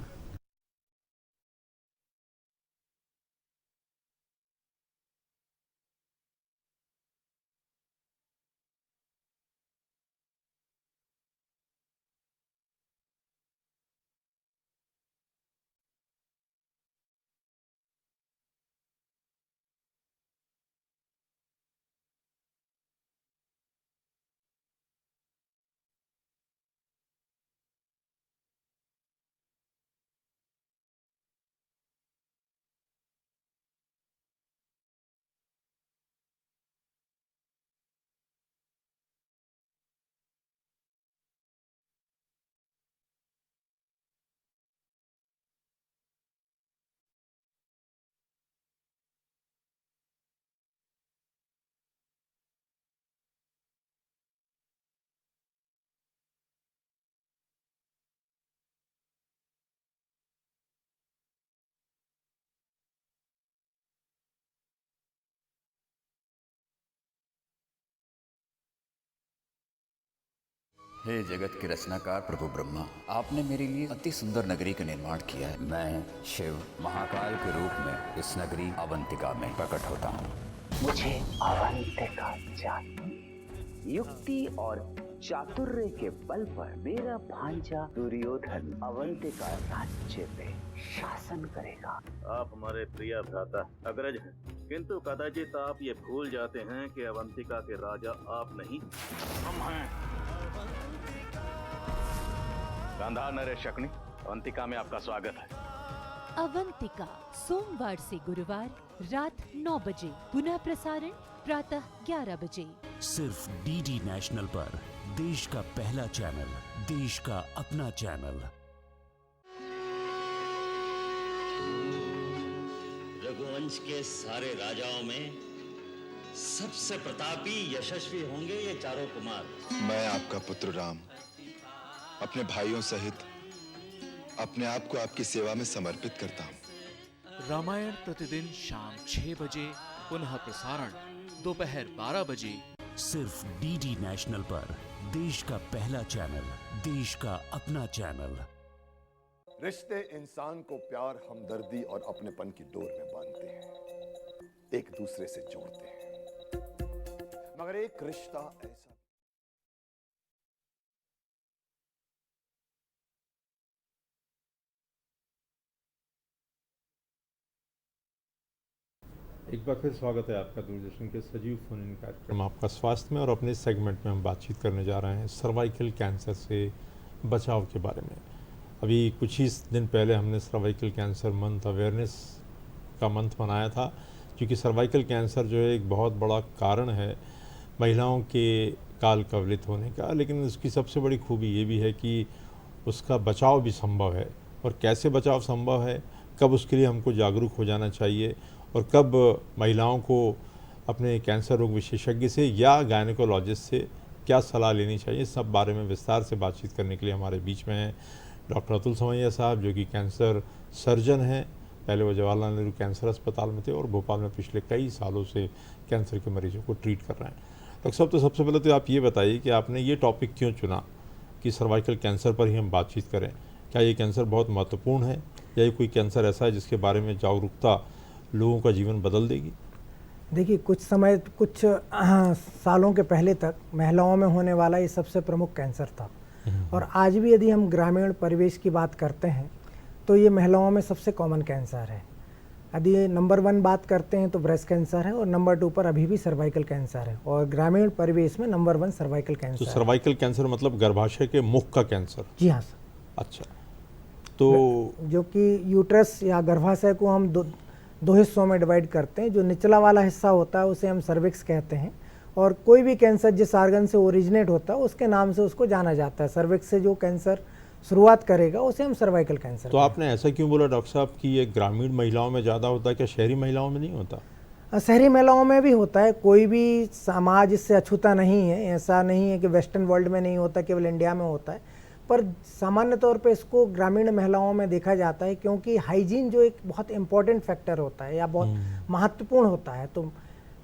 हे जगत के रचनाकार प्रभु ब्रह्मा, आपने मेरे लिए अति सुंदर नगरी का निर्माण किया है। मैं शिव महाकाल के रूप में इस नगरी अवंतिका में प्रकट होता हूँ। मुझे अवंतिका चाहिए। युक्ति और चातुर्य के बल पर मेरा भांजा दुर्योधन अवंतिका राज्य पे शासन करेगा। आप हमारे प्रिय भ्राता अग्रज हैं, किंतु कदाचित आप ये भूल जाते हैं कि अवंतिका के राजा आप नहीं, हम हैं। गांधार नरेश शकुनी, अवंतिका में आपका स्वागत है। अवंतिका सोमवार से गुरुवार रात 9 बजे, पुनः प्रसारण प्रातः 11 बजे, सिर्फ डीडी नेशनल पर। देश का पहला चैनल, देश का अपना चैनल। रघुवंश के सारे राजाओं में सबसे प्रतापी यशस्वी होंगे ये चारों कुमार। मैं आपका पुत्र राम अपने भाइयों सहित अपने आप को आपकी सेवा में समर्पित करता हूँ। रामायण प्रतिदिन शाम 6 बजे, पुनः प्रसारण दोपहर 12 बजे, सिर्फ डीडी नेशनल पर। देश का पहला चैनल, देश का अपना चैनल। रिश्ते इंसान को प्यार, हमदर्दी और अपनेपन की डोर में बांधते हैं, एक दूसरे से जोड़ते हैं, मगर एक रिश्ता ऐसा। एक बार फिर स्वागत है आपका दूरदर्शन के सजीव फोन इन कार्यक्रम आपका स्वास्थ्य में। और अपने सेगमेंट में हम बातचीत करने जा रहे हैं सर्वाइकल कैंसर से बचाव के बारे में। अभी कुछ ही दिन पहले हमने सर्वाइकल कैंसर मंथ अवेयरनेस का मंथ मनाया था, क्योंकि सर्वाइकल कैंसर जो है एक बहुत बड़ा कारण है महिलाओं के काल कवलित होने का। लेकिन उसकी सबसे बड़ी खूबी ये भी है कि उसका बचाव भी संभव है। और कैसे बचाव संभव है, कब उसके लिए हमको जागरूक हो जाना चाहिए, और कब महिलाओं को अपने कैंसर रोग विशेषज्ञ से या गायनेकोलॉजिस्ट से क्या सलाह लेनी चाहिए, सब बारे में विस्तार से बातचीत करने के लिए हमारे बीच में हैं डॉक्टर अतुल समैया साहब, जो कि कैंसर सर्जन हैं। पहले वो जवाहरलाल नेहरू कैंसर अस्पताल में थे और भोपाल में पिछले कई सालों से कैंसर के मरीजों को ट्रीट कर रहे हैं। डॉक्टर साहब, तो सबसे पहले तो आप ये बताइए कि आपने ये टॉपिक क्यों चुना कि सर्वाइकल कैंसर पर ही हम बातचीत करें। क्या ये कैंसर बहुत महत्वपूर्ण है, या ये कोई कैंसर ऐसा है जिसके बारे में जागरूकता लोगों का जीवन बदल देगी? देखिए, कुछ सालों के पहले तक महिलाओं में होने वाला ये सबसे प्रमुख कैंसर था। और आज भी यदि हम ग्रामीण परिवेश की बात करते हैं तो ये महिलाओं में सबसे कॉमन कैंसर है। यदि नंबर 1 बात करते हैं तो ब्रेस्ट कैंसर है, और नंबर 2 पर अभी भी सर्वाइकल कैंसर है। और ग्रामीण परिवेश में नंबर 1 सर्वाइकल कैंसर। तो सर्वाइकल कैंसर मतलब गर्भाशय के मुख का कैंसर? जी हाँ सर। अच्छा, तो जो कि यूट्रस या गर्भाशय को हम दो हिस्सों में डिवाइड करते हैं। जो निचला वाला हिस्सा होता है उसे हम सर्विक्स कहते हैं, और कोई भी कैंसर जिस आर्गन से ओरिजिनेट होता है उसके नाम से उसको जाना जाता है। सर्विक्स से जो कैंसर शुरुआत करेगा उसे हम सर्वाइकल कैंसर। तो आपने ऐसा क्यों बोला डॉक्टर साहब कि ये ग्रामीण महिलाओं में ज़्यादा होता है, क्या शहरी महिलाओं में नहीं होता? शहरी महिलाओं में भी होता है। कोई भी समाज इससे अछूता नहीं है। ऐसा नहीं है कि वेस्टर्न वर्ल्ड में नहीं होता, केवल इंडिया में होता है। पर सामान्य तौर पे इसको ग्रामीण महिलाओं में देखा जाता है, क्योंकि हाइजीन जो एक बहुत इम्पोर्टेंट फैक्टर होता है या बहुत महत्वपूर्ण होता है। तो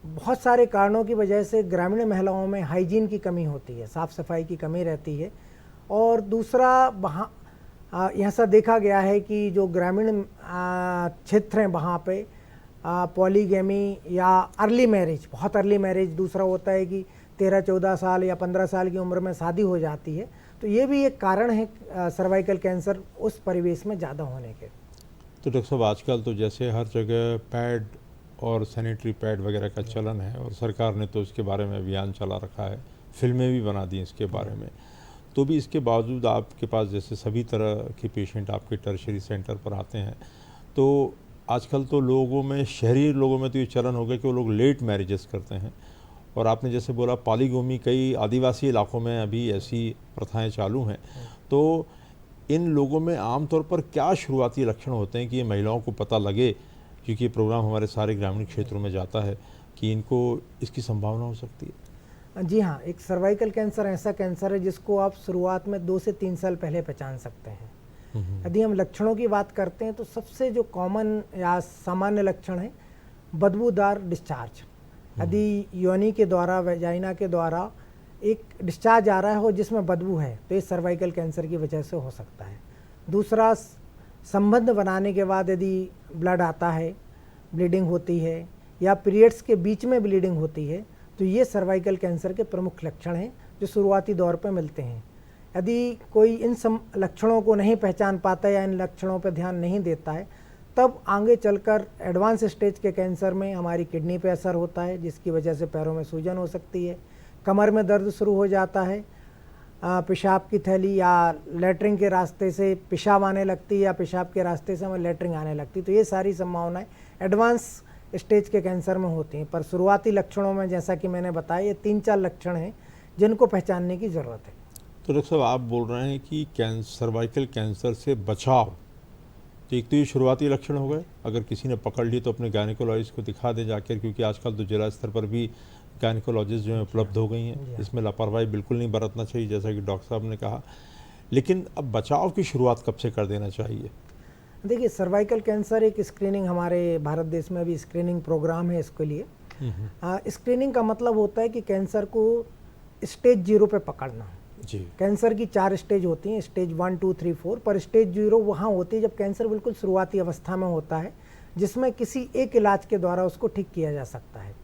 बहुत सारे कारणों की वजह से ग्रामीण महिलाओं में हाइजीन की कमी होती है, साफ़ सफाई की कमी रहती है। और दूसरा, वहाँ ऐसा देखा गया है कि जो ग्रामीण क्षेत्र हैं वहाँ पे पॉलीगैमी या अर्ली मैरिज, बहुत अर्ली मैरिज, दूसरा होता है कि 13-14 साल या 15 साल की उम्र में शादी हो जाती है। तो ये भी एक कारण है सर्वाइकल कैंसर उस परिवेश में ज़्यादा होने के। तो डॉक्टर साहब, आजकल तो जैसे हर जगह पैड और सैनिटरी पैड वगैरह का चलन है, और सरकार ने तो इसके बारे में अभियान चला रखा है, फिल्में भी बना दी इसके बारे में। तो भी इसके बावजूद आपके पास जैसे सभी तरह के पेशेंट आपके टर्शरी सेंटर पर आते हैं, तो आजकल तो लोगों में, शहरी लोगों में तो ये चलन हो गया कि वो लोग लेट मैरिजेस करते हैं। और आपने जैसे बोला पॉलीगैमी, कई आदिवासी इलाकों में अभी ऐसी प्रथाएं चालू हैं। तो इन लोगों में आमतौर पर क्या शुरुआती लक्षण होते हैं कि ये महिलाओं को पता लगे, क्योंकि ये प्रोग्राम हमारे सारे ग्रामीण क्षेत्रों में जाता है, कि इनको इसकी संभावना हो सकती है? जी हाँ, एक सर्वाइकल कैंसर ऐसा कैंसर है जिसको आप शुरुआत में 2 से 3 साल पहले पहचान सकते हैं। यदि हम लक्षणों की बात करते हैं तो सबसे जो कॉमन या सामान्य लक्षण है बदबूदार डिस्चार्ज। यदि योनि के द्वारा, वेजाइना के द्वारा एक डिस्चार्ज आ रहा है और जिसमें बदबू है, तो ये सर्वाइकल कैंसर की वजह से हो सकता है। दूसरा, संबंध बनाने के बाद यदि ब्लड आता है, ब्लीडिंग होती है या पीरियड्स के बीच में ब्लीडिंग होती है, तो ये सर्वाइकल कैंसर के प्रमुख लक्षण हैं जो शुरुआती दौर पर मिलते हैं। यदि कोई इन लक्षणों को नहीं पहचान पाता या इन लक्षणों पर ध्यान नहीं देता है, तब आगे चलकर एडवांस स्टेज के कैंसर में हमारी किडनी पे असर होता है, जिसकी वजह से पैरों में सूजन हो सकती है, कमर में दर्द शुरू हो जाता है, पेशाब की थैली या लेटरिन के रास्ते से पेशाब आने लगती है या पेशाब के रास्ते से हमें लेटरिन आने लगती है। तो ये सारी संभावनाएं एडवांस स्टेज के कैंसर में होती हैं। पर शुरुआती लक्षणों में जैसा कि मैंने बताया, ये 3-4 लक्षण हैं जिनको पहचानने की ज़रूरत है। तो डॉक्टर साहब, आप बोल रहे हैं कि सर्वाइकल कैंसर से बचाव, तो एक तो ये शुरुआती लक्षण हो गए, अगर किसी ने पकड़ ली तो अपने गायनेकोलॉजिस्ट को दिखा दें जाकर, क्योंकि आजकल तो जिला स्तर पर भी गायनेकोलॉजिस्ट जो है उपलब्ध हो गई हैं। इसमें लापरवाही बिल्कुल नहीं बरतना चाहिए, जैसा कि डॉक्टर साहब ने कहा। लेकिन अब बचाव की शुरुआत कब से कर देना चाहिए? देखिए, सर्वाइकल कैंसर एक स्क्रीनिंग, हमारे भारत देश में भी स्क्रीनिंग प्रोग्राम है इसके लिए। स्क्रीनिंग का मतलब होता है कि कैंसर को स्टेज 0 पे पकड़ना। जी। कैंसर की 4 स्टेज होती हैं, स्टेज 1, 2, 3, 4, पर स्टेज 0 वहाँ होती है जब कैंसर बिल्कुल शुरुआती अवस्था में होता है, जिसमें किसी एक इलाज के द्वारा उसको ठीक किया जा सकता है।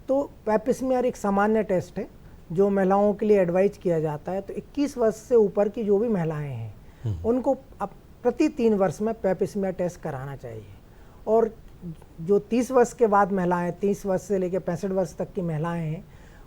तो पैपिस्मियर एक सामान्य टेस्ट है जो महिलाओं के लिए एडवाइज किया जाता है। तो 21 वर्ष से ऊपर की जो भी महिलाएं हैं उनको अब प्रति 3 वर्ष में पैपिस्मियर टेस्ट कराना चाहिए। और जो 30 वर्ष के बाद महिलाएं, 30 वर्ष से लेकर 65 वर्ष तक की महिलाएं हैं,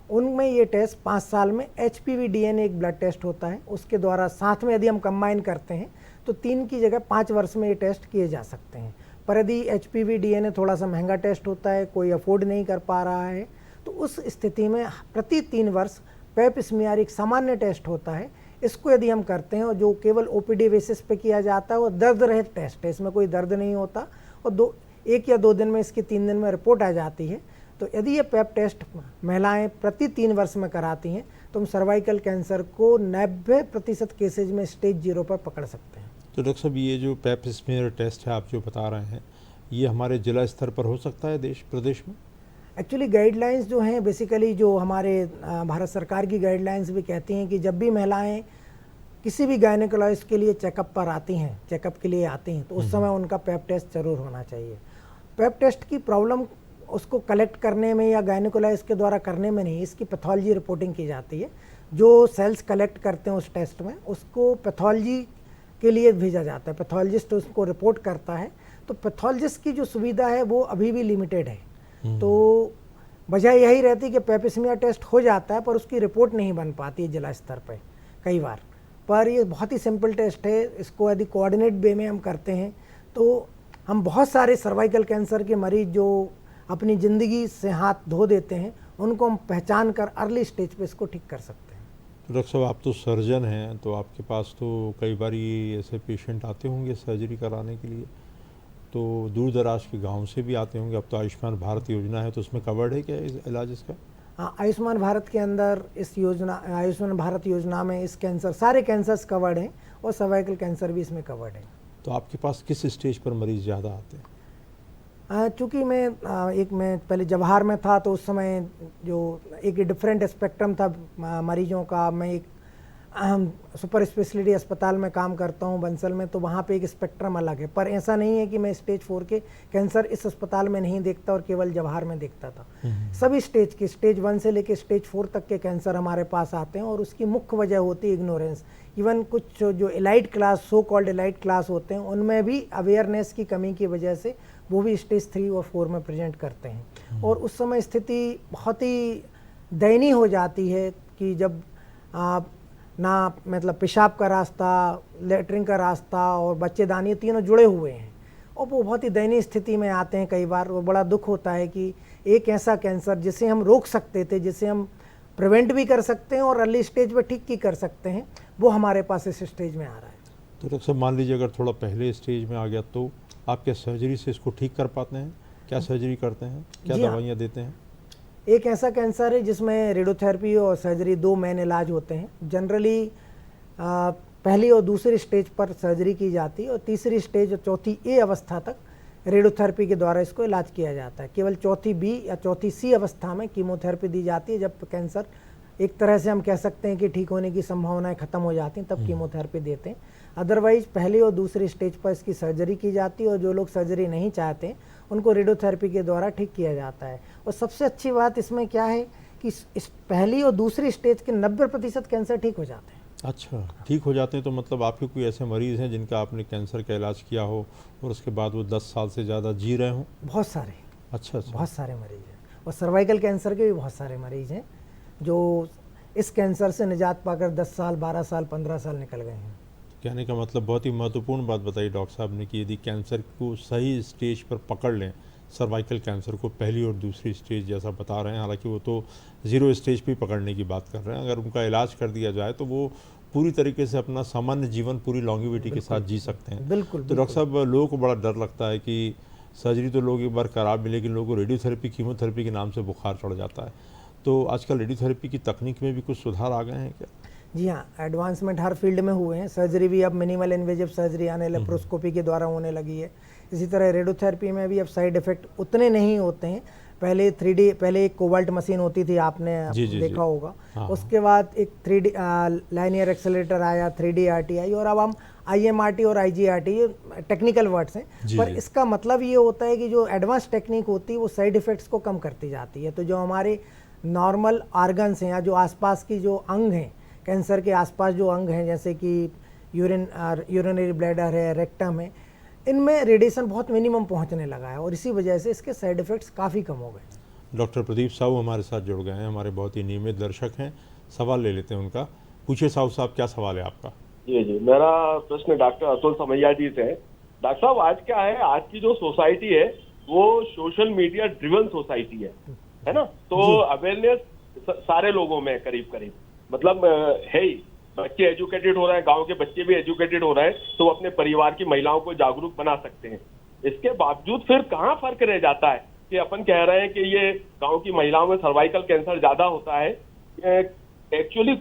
उनमें ये टेस्ट 5 साल में HPV DNA एक ब्लड टेस्ट होता है, उसके द्वारा साथ में यदि हम कंबाइन करते हैं तो 3 की जगह 5 वर्ष में ये टेस्ट किए जा सकते हैं। पर यदि HPV DNA थोड़ा सा महंगा टेस्ट होता है, कोई अफोर्ड नहीं कर पा रहा है, तो उस स्थिति में प्रति 3 वर्ष पैपिस्मियर एक सामान्य टेस्ट होता है। इसको यदि हम करते हैं, और जो केवल OPD बेसिस पे किया जाता है, वो दर्द रहित टेस्ट है, इसमें कोई दर्द नहीं होता, और 1 या 2 दिन में, इसकी 3 दिन में रिपोर्ट आ जाती है। तो यदि ये पैप टेस्ट महिलाएं प्रति 3 वर्ष में कराती हैं तो हम सर्वाइकल कैंसर को 90% केसेज में स्टेज 0 पर पकड़ सकते हैं। तो डॉक्टर साहब, ये जो पैपिस्मियर टेस्ट है आप जो बता रहे हैं, ये हमारे जिला स्तर पर हो सकता है देश प्रदेश में? एक्चुअली गाइडलाइंस जो हैं, बेसिकली जो हमारे भारत सरकार की गाइडलाइंस भी कहती हैं कि जब भी महिलाएं किसी भी गायनेकोलॉजिस्ट के लिए चेकअप पर आती हैं, चेकअप के लिए आती हैं, तो उस समय उनका पैप टेस्ट जरूर होना चाहिए। पैप टेस्ट की प्रॉब्लम उसको कलेक्ट करने में या गायनेकोलॉजिस्ट के द्वारा करने में नहीं, इसकी पैथोलॉजी रिपोर्टिंग की जाती है। जो सेल्स कलेक्ट करते हैं उस टेस्ट में, उसको पैथोलॉजी के लिए भेजा जाता है, पैथोलॉजिस्ट उसको रिपोर्ट करता है। तो पैथोलॉजिस्ट की जो सुविधा है वो अभी भी लिमिटेड है। तो वजह यही रहती है कि पैपिस्मियर टेस्ट हो जाता है पर उसकी रिपोर्ट नहीं बन पाती है जिला स्तर पर कई बार। पर ये बहुत ही सिंपल टेस्ट है, इसको यदि कोऑर्डिनेट वे में हम करते हैं तो हम बहुत सारे सर्वाइकल कैंसर के मरीज जो अपनी ज़िंदगी से हाथ धो देते हैं, उनको हम पहचान कर अर्ली स्टेज पे इसको ठीक कर सकते हैं। तो डॉक्टर साहब, आप तो सर्जन हैं, तो आपके पास तो कई बार ऐसे पेशेंट आते होंगे सर्जरी कराने के लिए, तो दूर दराज के गांव से भी आते होंगे। अब तो आयुष्मान भारत योजना है, तो उसमें कवर्ड है क्या इस इलाज इसका? हाँ, आयुष्मान भारत के अंदर इस योजना, आयुष्मान भारत योजना में इस कैंसर, सारे कैंसर्स कवर्ड हैं और सर्वाइकल कैंसर भी इसमें कवर्ड है। तो आपके पास किस स्टेज पर मरीज ज़्यादा आते हैं? चूँकि मैं पहले जवाहर में था, तो उस समय जो एक डिफरेंट स्पेक्ट्रम था मरीजों का। मैं एक सुपर स्पेशलिटी अस्पताल में काम करता हूँ बंसल में, तो वहाँ पे एक स्पेक्ट्रम अलग है। पर ऐसा नहीं है कि मैं स्टेज 4 के कैंसर इस अस्पताल में नहीं देखता और केवल जवाहर में देखता था। सभी स्टेज के, स्टेज 1 से लेकर स्टेज 4 तक के कैंसर हमारे पास आते हैं, और उसकी मुख्य वजह होती है इग्नोरेंस। इवन कुछ जो elite class, so called elite class होते हैं, उनमें भी अवेयरनेस की कमी की वजह से वो भी स्टेज 3 और 4 में प्रेजेंट करते हैं। और उस समय स्थिति बहुत ही दयनीय हो जाती है कि जब ना मतलब पेशाब का रास्ता, लेटरिन का रास्ता और बच्चेदानी तीनों जुड़े हुए हैं, और वो बहुत ही दयनीय स्थिति में आते हैं कई बार। वो बड़ा दुख होता है कि एक ऐसा कैंसर जिसे हम रोक सकते थे, जिसे हम प्रिवेंट भी कर सकते हैं और अर्ली स्टेज पे ठीक भी कर सकते हैं, वो हमारे पास इस स्टेज में आ रहा है। तो डॉक्टर साहब, मान लीजिए अगर थोड़ा पहले स्टेज में आ गया, तो आप क्या सर्जरी से इसको ठीक कर पाते हैं? क्या सर्जरी करते हैं, क्या दवाइयाँ देते हैं? एक ऐसा कैंसर है जिसमें रेडियोथेरेपी और सर्जरी 2 मेन इलाज होते हैं। जनरली पहली और दूसरी स्टेज पर सर्जरी की जाती है, और तीसरी स्टेज और चौथी ए अवस्था तक रेडियोथेरेपी के द्वारा इसको इलाज किया जाता है। केवल चौथी बी या चौथी सी अवस्था में कीमोथेरेपी दी जाती है, जब कैंसर एक तरह से हम कह सकते हैं कि ठीक होने की संभावनाएं खत्म हो जाती हैं, तब कीमोथेरेपी देते हैं। अदरवाइज पहली और दूसरी स्टेज पर इसकी सर्जरी की जाती है और जो लोग सर्जरी नहीं चाहते उनको रेडियोथेरेपी के द्वारा ठीक किया जाता है। और सबसे अच्छी बात इसमें क्या है कि इस पहली और दूसरी स्टेज के 90% कैंसर ठीक हो जाते हैं। अच्छा, ठीक हो जाते हैं। तो मतलब आपके कोई ऐसे मरीज़ हैं जिनका आपने कैंसर का इलाज किया हो और उसके बाद वो 10 साल से ज़्यादा जी रहे हों? बहुत सारे। अच्छा। बहुत सारे मरीज़ हैं और सर्वाइकल कैंसर के भी बहुत सारे मरीज़ हैं जो इस कैंसर से निजात पाकर 10 साल, 12 साल, 15 साल निकल गए हैं। कहने का मतलब बहुत ही महत्वपूर्ण बात बताई डॉक्टर साहब ने कि यदि कैंसर को सही स्टेज पर पकड़ लें, सर्वाइकल कैंसर को पहली और दूसरी स्टेज जैसा बता रहे हैं, हालांकि वो तो 0 स्टेज पे पकड़ने की बात कर रहे हैं, अगर उनका इलाज कर दिया जाए तो वो पूरी तरीके से अपना सामान्य जीवन पूरी लॉन्गिविटी के साथ जी सकते हैं। बिल्कुल। तो डॉक्टर साहब, लोगों को बड़ा डर लगता है कि सर्जरी तो लोग एक बार करा भी, लेकिन लोगों को रेडियोथेरेपी, कीमोथेरेपी के नाम से बुखार चढ़ जाता है। तो आजकल रेडियोथेरेपी की तकनीक में भी कुछ सुधार आ गए हैं क्या? जी हाँ, एडवांसमेंट हर फील्ड में हुए हैं। सर्जरी भी अब मिनिमल इन्वेजिव सर्जरी आने, लेप्रोस्कोपी के द्वारा होने लगी है। इसी तरह रेडियोथेरेपी में भी अब साइड इफेक्ट उतने नहीं होते हैं। पहले 3D, पहले एक कोबाल्ट मशीन होती थी, आपने देखा होगा। हाँ। उसके बाद एक 3D लाइनियर एक्सेलरेटर आया, 3D RT आई, और अब हम IMRT और IGRT, ये टेक्निकल वर्ड्स हैं, पर इसका मतलब ये होता है कि जो एडवांस टेक्निक होती है वो साइड इफेक्ट्स को कम करती जाती है। तो जो हमारे नॉर्मल ऑर्गन्स हैं या जो आसपास की जो अंग हैं, कैंसर के आसपास जो अंग हैं, जैसे कि यूरिनरी ब्लैडर है, रेक्टम है, इनमें रेडिएशन बहुत मिनिमम पहुंचने लगा है और इसी वजह से इसके साइड इफ़ेक्ट्स काफ़ी कम हो गए। डॉक्टर प्रदीप साहू हमारे साथ जुड़ गए हैं, हमारे बहुत ही नियमित दर्शक हैं। सवाल ले लेते हैं उनका। पूछिए साहू साहब, क्या सवाल है आपका? जी, मेरा प्रश्न डॉक्टर अतुल समैया जी से है। डॉक्टर साहब, आज क्या है, आज की जो सोसाइटी है वो सोशल मीडिया ड्रिवन सोसाइटी है ना? तो अवेयरनेस सारे लोगों में करीब मतलब है ही। बच्चे एजुकेटेड हो रहे हैं, गांव के बच्चे भी एजुकेटेड हो रहे हैं, तो अपने परिवार की महिलाओं को जागरूक बना सकते हैं। इसके बावजूद फिर कहाँ फर्क रह जाता है कि अपन कह रहे हैं कि ये गांव की महिलाओं में सर्वाइकल कैंसर ज्यादा होता है। एक्चुअली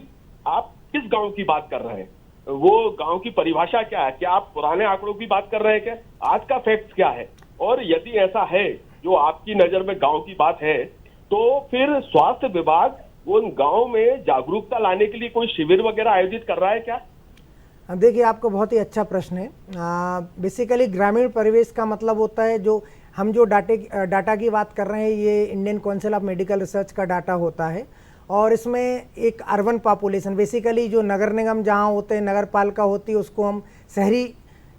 आप किस गांव की बात कर रहे हैं? वो गांव की परिभाषा क्या है? क्या आप पुराने आंकड़ों की बात कर रहे हैं? क्या आज का फैक्ट क्या है? और यदि ऐसा है, जो आपकी नजर में गांव की बात है, तो फिर स्वास्थ्य विभाग उन गांव में जागरूकता लाने के लिए कोई शिविर वगैरह आयोजित कर रहा है क्या? देखिए, आपका बहुत ही अच्छा प्रश्न है। बेसिकली ग्रामीण परिवेश का मतलब होता है, जो हम जो डाटा की बात कर रहे हैं, ये Indian council of medical research का डाटा होता है और इसमें एक अर्बन पॉपुलेशन, बेसिकली जो नगर निगम जहाँ होते हैं, नगर पालिका होती है, उसको हम शहरी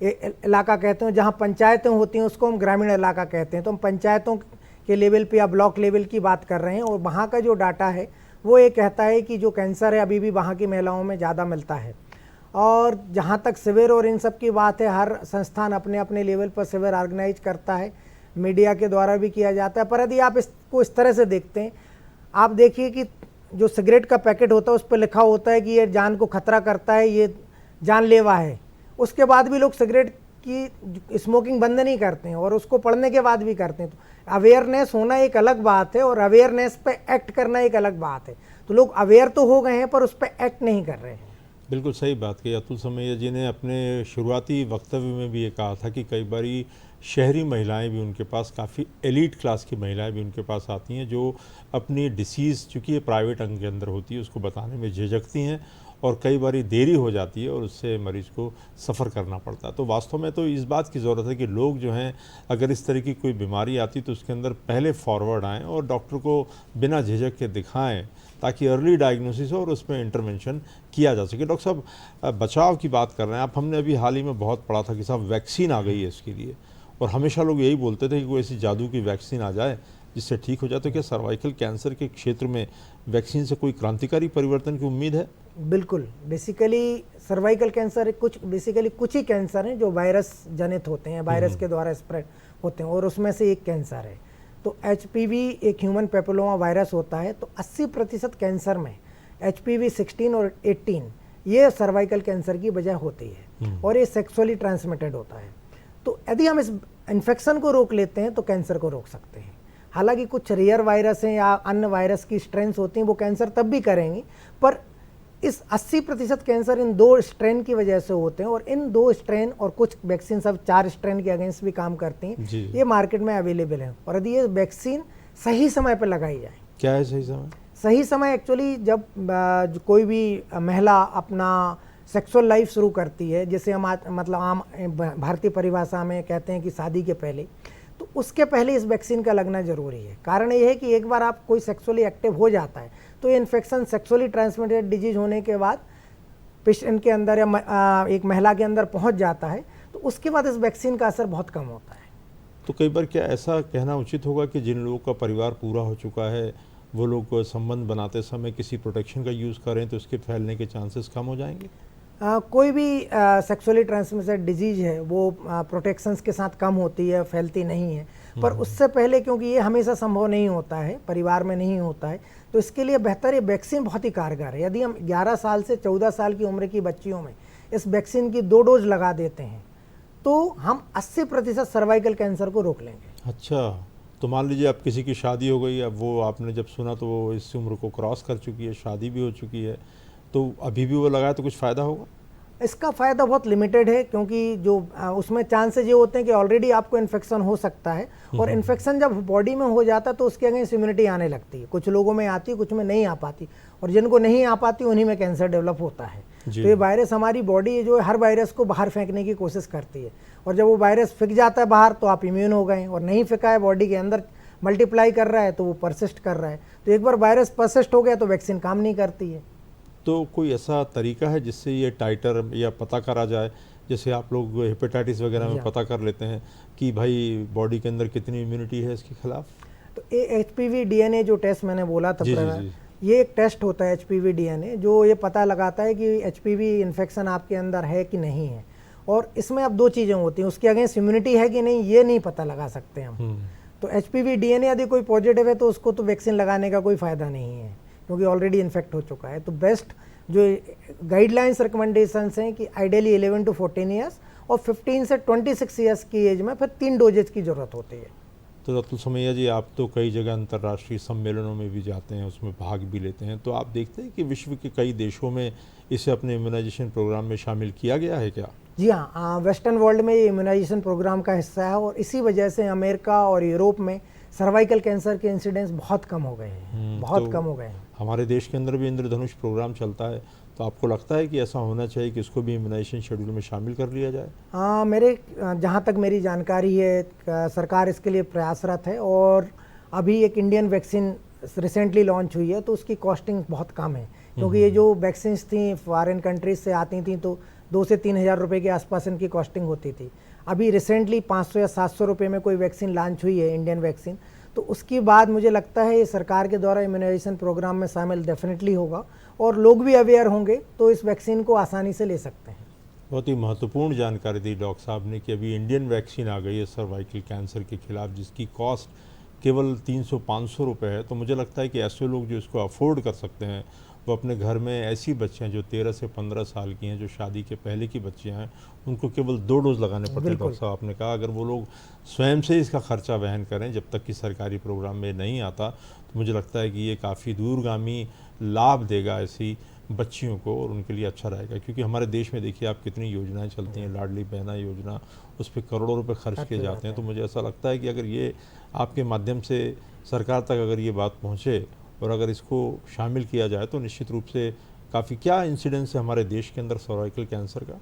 इलाका कहते हैं। जहाँ पंचायतें होती हैं उसको हम ग्रामीण इलाका कहते हैं। तो हम पंचायतों के लेवल पे या ब्लॉक लेवल की बात कर रहे हैं और वहाँ का जो डाटा है वो ये कहता है कि जो कैंसर है अभी भी वहाँ की महिलाओं में ज़्यादा मिलता है। और जहाँ तक शिविर और इन सब की बात है, हर संस्थान अपने अपने लेवल पर शिविर ऑर्गेनाइज करता है, मीडिया के द्वारा भी किया जाता है। पर यदि आप इसको इस तरह से देखते हैं, आप देखिए कि जो सिगरेट का पैकेट होता है उस पर लिखा होता है कि ये जान को खतरा करता है, ये जानलेवा है। उसके बाद भी लोग सिगरेट की स्मोकिंग बंद नहीं करते हैं और उसको पढ़ने के बाद भी करते हैं। तो अवेयरनेस होना एक अलग बात है और अवेयरनेस पे एक्ट करना एक अलग बात है। तो लोग अवेयर तो हो गए हैं पर उस पर एक्ट नहीं कर रहे हैं। बिल्कुल सही बात कही अतुल समैया जी ने। अपने शुरुआती वक्तव्य में भी ये कहा था कि कई बारी शहरी महिलाएं भी उनके पास, काफ़ी एलीट क्लास की महिलाएं भी उनके पास आती हैं, जो अपनी डिसीज़, चूँकि ये प्राइवेट अंग के अंदर होती है, उसको बताने में झिझकती हैं और कई बारी देरी हो जाती है और उससे मरीज़ को सफ़र करना पड़ता है। तो वास्तव में तो इस बात की ज़रूरत है कि लोग जो हैं, अगर इस तरह की कोई बीमारी आती तो उसके अंदर पहले फॉरवर्ड आएँ और डॉक्टर को बिना झिझक के दिखाएं, ताकि अर्ली डायग्नोसिस हो और उसमें इंटरवेंशन किया जा सके। डॉक्टर साहब, बचाव की बात कर रहे हैं आप। हमने अभी हाल ही में बहुत पढ़ा था कि साहब वैक्सीन आ गई है इसके लिए, और हमेशा लोग यही बोलते थे कि कोई ऐसी जादू की वैक्सीन आ जाए जिससे ठीक हो जाए। तो क्या सर्वाइकल कैंसर के क्षेत्र में वैक्सीन से कोई क्रांतिकारी परिवर्तन की उम्मीद है? बिल्कुल। बेसिकली सर्वाइकल कैंसर कुछ ही कैंसर हैं जो वायरस जनित होते हैं, वायरस के द्वारा स्प्रेड होते हैं, और उसमें से एक कैंसर है। तो HPV एक ह्यूमन पेपिलोमा वायरस होता है। तो 80% कैंसर में HPV 16 और 18 ये सर्वाइकल कैंसर की वजह होती है और ये सेक्सुअली ट्रांसमिटेड होता है। तो यदि हम इस इन्फेक्शन को रोक लेते हैं तो कैंसर को रोक सकते हैं। हालांकि कुछ रेयर वायरस हैं या अन्य वायरस की स्ट्रेन्स होती हैं, वो कैंसर तब भी करेंगी, पर इस 80% कैंसर इन 2 स्ट्रेन की वजह से होते हैं। और इन 2 स्ट्रेन और कुछ वैक्सीन सब 4 स्ट्रेन के अगेंस्ट भी काम करती हैं, ये मार्केट में अवेलेबल हैं। और यदि ये वैक्सीन सही समय पर लगाई जाए। क्या है सही समय? सही समय एक्चुअली जब कोई भी महिला अपना सेक्सुअल लाइफ शुरू करती है, जैसे हम मतलब आम भारतीय परिभाषा में कहते हैं कि शादी के पहले, तो उसके पहले इस वैक्सीन का लगना ज़रूरी है। कारण ये है कि एक बार आप कोई सेक्सुअली एक्टिव हो जाता है तो ये इन्फेक्शन सेक्सुअली ट्रांसमिटेड डिजीज होने के बाद पेशेंट के अंदर या एक महिला के अंदर पहुंच जाता है, तो उसके बाद इस वैक्सीन का असर बहुत कम होता है। तो कई बार क्या ऐसा कहना उचित होगा कि जिन लोगों का परिवार पूरा हो चुका है वो लोग संबंध बनाते समय किसी प्रोटेक्शन का यूज़ करें तो उसके फैलने के चांसेस कम हो जाएंगे? कोई भी सेक्सुअली ट्रांसमिटेड डिजीज है वो प्रोटेक्शंस के साथ कम होती है, फैलती नहीं है। पर उससे पहले, क्योंकि ये हमेशा संभव नहीं होता है, परिवार में नहीं होता है, तो इसके लिए बेहतर ये वैक्सीन बहुत ही कारगर है। यदि हम 11 साल से 14 साल की उम्र की बच्चियों में इस वैक्सीन की 2 डोज लगा देते हैं तो हम 80% सर्वाइकल कैंसर को रोक लेंगे। अच्छा, तो मान लीजिए अब किसी की शादी हो गई, अब वो आपने जब सुना तो वो इस उम्र को क्रॉस कर चुकी है, शादी भी हो चुकी है, तो अभी भी वो लगाए तो कुछ फ़ायदा होगा? इसका फ़ायदा बहुत लिमिटेड है, क्योंकि जो उसमें चांसेस ये होते हैं कि ऑलरेडी आपको इन्फेक्शन हो सकता है, और इन्फेक्शन जब बॉडी में हो जाता है तो उसके अगेंस्ट इम्यूनिटी आने लगती है। कुछ लोगों में आती है, कुछ में नहीं आ पाती, और जिनको नहीं आ पाती उन्हीं में कैंसर डेवलप होता है। तो ये वायरस, हमारी बॉडी जो है हर वायरस को बाहर फेंकने की कोशिश करती है, और जब वो वायरस फेंक जाता है बाहर तो आप इम्यून हो गए, और नहीं फेंका है, बॉडी के अंदर मल्टीप्लाई कर रहा है तो वो परसिस्ट कर रहा है। तो एक बार वायरस परसिस्ट हो गया तो वैक्सीन काम नहीं करती है। तो कोई ऐसा तरीका है जिससे ये टाइटर या पता करा जाए, जैसे आप लोग हेपेटाइटिस वगैरह में पता कर लेते हैं कि भाई बॉडी के अंदर कितनी इम्यूनिटी है इसके खिलाफ? तो HPV DNA जो टेस्ट मैंने बोला था, ये एक टेस्ट होता है HPV DNA, जो ये पता लगाता है कि HPV इन्फेक्शन आपके अंदर है कि नहीं है। और इसमें अब 2 चीज़ें होती हैं, उसके अगेंस्ट इम्यूनिटी है कि नहीं ये नहीं पता लगा सकते हम। तो HPV DNA यदि कोई पॉजिटिव है तो उसको तो वैक्सीन लगाने का कोई फ़ायदा नहीं है, क्योंकि ऑलरेडी इन्फेक्ट हो चुका है। तो बेस्ट जो गाइडलाइंस रिकमेंडेशंस हैं कि आइडियली 11 to 14 ईयर्स और 15 से 26 ईयर्स की एज में फिर 3 डोजेज की ज़रूरत होती है। तो अतुल समैया जी, आप तो कई जगह अंतर्राष्ट्रीय सम्मेलनों में भी जाते हैं, उसमें भाग भी लेते हैं, तो आप देखते हैं कि विश्व के कई देशों में इसे अपने इम्यूनाइजेशन प्रोग्राम में शामिल किया गया है क्या? जी हाँ, वेस्टर्न वर्ल्ड में ये इम्यूनाइजेशन प्रोग्राम का हिस्सा है, और इसी वजह से अमेरिका और यूरोप में सर्वाइकल कैंसर के इंसिडेंस बहुत कम हो गए हैं, बहुत कम हो गए हैं। हमारे देश के अंदर भी इंद्रधनुष प्रोग्राम चलता है, तो आपको लगता है कि ऐसा होना चाहिए कि इसको भी इम्यूनाइजेशन शेड्यूल में शामिल कर लिया जाए? मेरे जहाँ तक मेरी जानकारी है, सरकार इसके लिए प्रयासरत है, और अभी एक इंडियन वैक्सीन रिसेंटली लॉन्च हुई है, तो उसकी कॉस्टिंग बहुत कम है, क्योंकि ये जो वैक्सीन्स थी फॉरेन कंट्रीज से आती थी तो 2 से 3 हज़ार रुपये के आसपास इनकी कॉस्टिंग होती थी। अभी रिसेंटली 500 या 700 रुपये में कोई वैक्सीन लॉन्च हुई है, इंडियन वैक्सीन। तो उसके बाद मुझे लगता है ये सरकार के द्वारा इम्यूनाइजेशन प्रोग्राम में शामिल डेफिनेटली होगा, और लोग भी अवेयर होंगे तो इस वैक्सीन को आसानी से ले सकते हैं। बहुत ही महत्वपूर्ण जानकारी दी डॉक्टर साहब ने कि अभी इंडियन वैक्सीन आ गई है सर्वाइकल कैंसर के खिलाफ, जिसकी कॉस्ट केवल 300-500 रुपये है। तो मुझे लगता है कि ऐसे लोग जो इसको अफोर्ड कर सकते हैं वो अपने घर में ऐसी बच्चियाँ जो 13 से 15 साल की हैं, जो शादी के पहले की बच्चियाँ हैं, उनको केवल 2 डोज लगाने पड़ते हैं। डॉक्टर साहब आपने कहा अगर वो लोग स्वयं से इसका खर्चा वहन करें जब तक कि सरकारी प्रोग्राम में नहीं आता, तो मुझे लगता है कि ये काफ़ी दूरगामी लाभ देगा ऐसी बच्चियों को, और उनके लिए अच्छा रहेगा। क्योंकि हमारे देश में देखिए आप कितनी योजनाएं चलती हैं, लाडली बहना योजना, उस पर करोड़ों रुपए खर्च किए जाते हैं। तो मुझे ऐसा लगता है कि अगर ये आपके माध्यम से सरकार तक अगर ये बात पहुँचे और अगर इसको शामिल किया जाए तो निश्चित रूप से काफ़ी, क्या इंसिडेंस है हमारे देश के अंदर सर्वाइकल कैंसर का?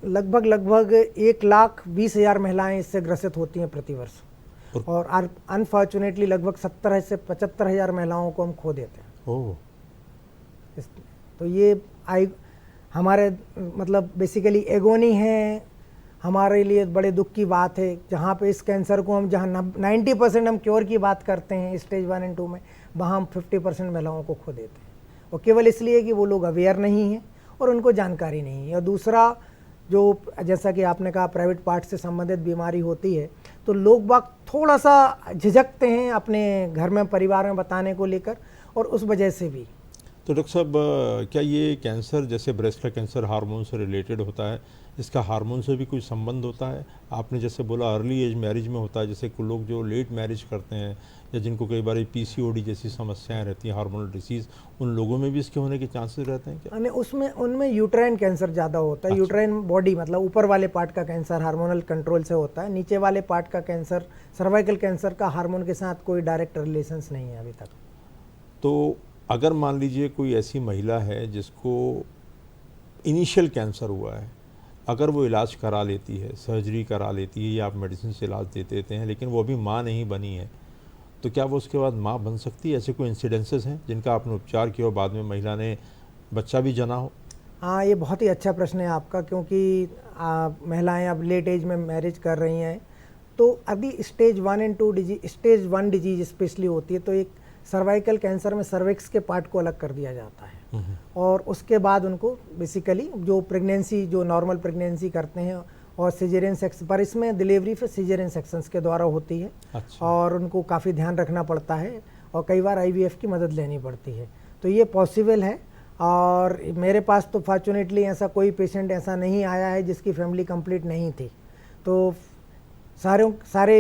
लगभग 1,20,000 महिलाएं इससे ग्रसित होती हैं प्रतिवर्ष, और अनफॉर्चुनेटली लगभग 70 से 75 हज़ार महिलाओं को हम खो देते हैं। तो ये हमारे मतलब बेसिकली एगोनी है, हमारे लिए बड़े दुख की बात है, जहाँ पे इस कैंसर को हम, जहाँ 90% हम क्योर की बात करते हैं स्टेज 1 और 2 में, वहाँ हम 50% महिलाओं को खो देते हैं, और केवल इसलिए कि वो लोग अवेयर नहीं हैं और उनको जानकारी नहीं है। और दूसरा, जो जैसा कि आपने कहा प्राइवेट पार्ट से संबंधित बीमारी होती है, तो लोग बाग थोड़ा सा झिझकते हैं अपने घर में, परिवार में बताने को लेकर, और उस वजह से भी। तो डॉक्टर साहब, क्या ये कैंसर जैसे ब्रेस्ट का कैंसर हार्मोन से रिलेटेड होता है, इसका हार्मोन से भी कोई संबंध होता है? आपने जैसे बोला अर्ली एज मैरिज में होता है, जैसे कुछ लोग जो लेट मैरिज करते हैं या जिनको कई बार PCOD जैसी समस्याएं रहती हैं, हार्मोनल डिसीज़, उन लोगों में भी इसके होने के चांसेस रहते हैं क्या? उसमें उनमें यूट्राइन कैंसर ज़्यादा होता है। अच्छा। यूट्राइन बॉडी मतलब ऊपर वाले पार्ट का कैंसर हार्मोनल कंट्रोल से होता है, नीचे वाले पार्ट का कैंसर, सर्वाइकल कैंसर का हार्मोन के साथ कोई डायरेक्ट रिलेशंस नहीं है अभी तक। तो अगर मान लीजिए कोई ऐसी महिला है जिसको इनिशियल कैंसर हुआ है, अगर वो इलाज करा लेती है, सर्जरी करा लेती है या आप मेडिसिन से इलाज दे देते हैं, लेकिन वो अभी माँ नहीं बनी है, तो क्या वो उसके बाद माँ बन सकती है? ऐसे कोई इंसिडेंसेस हैं जिनका आपने उपचार किया और बाद में महिला ने बच्चा भी जना हो? हाँ, ये बहुत ही अच्छा प्रश्न है आपका, क्योंकि महिलाएं अब लेट एज में मैरिज कर रही हैं, तो अभी stage 1 and 2 disease, stage 1 disease specially होती है, तो एक सर्वाइकल कैंसर में सर्विक्स के पार्ट को अलग कर दिया जाता है और उसके बाद उनको बेसिकली जो प्रेगनेंसी, जो नॉर्मल प्रेगनेंसी करते हैं और सिजेरियन सेक्शन, पर इसमें डिलीवरी फिर सिजेरियन सेक्शंस के द्वारा होती है। अच्छा। और उनको काफ़ी ध्यान रखना पड़ता है और कई बार IVF की मदद लेनी पड़ती है, तो ये पॉसिबल है। और मेरे पास तो फॉर्चुनेटली ऐसा कोई पेशेंट ऐसा नहीं आया है जिसकी फैमिली कंप्लीट नहीं थी, तो सारे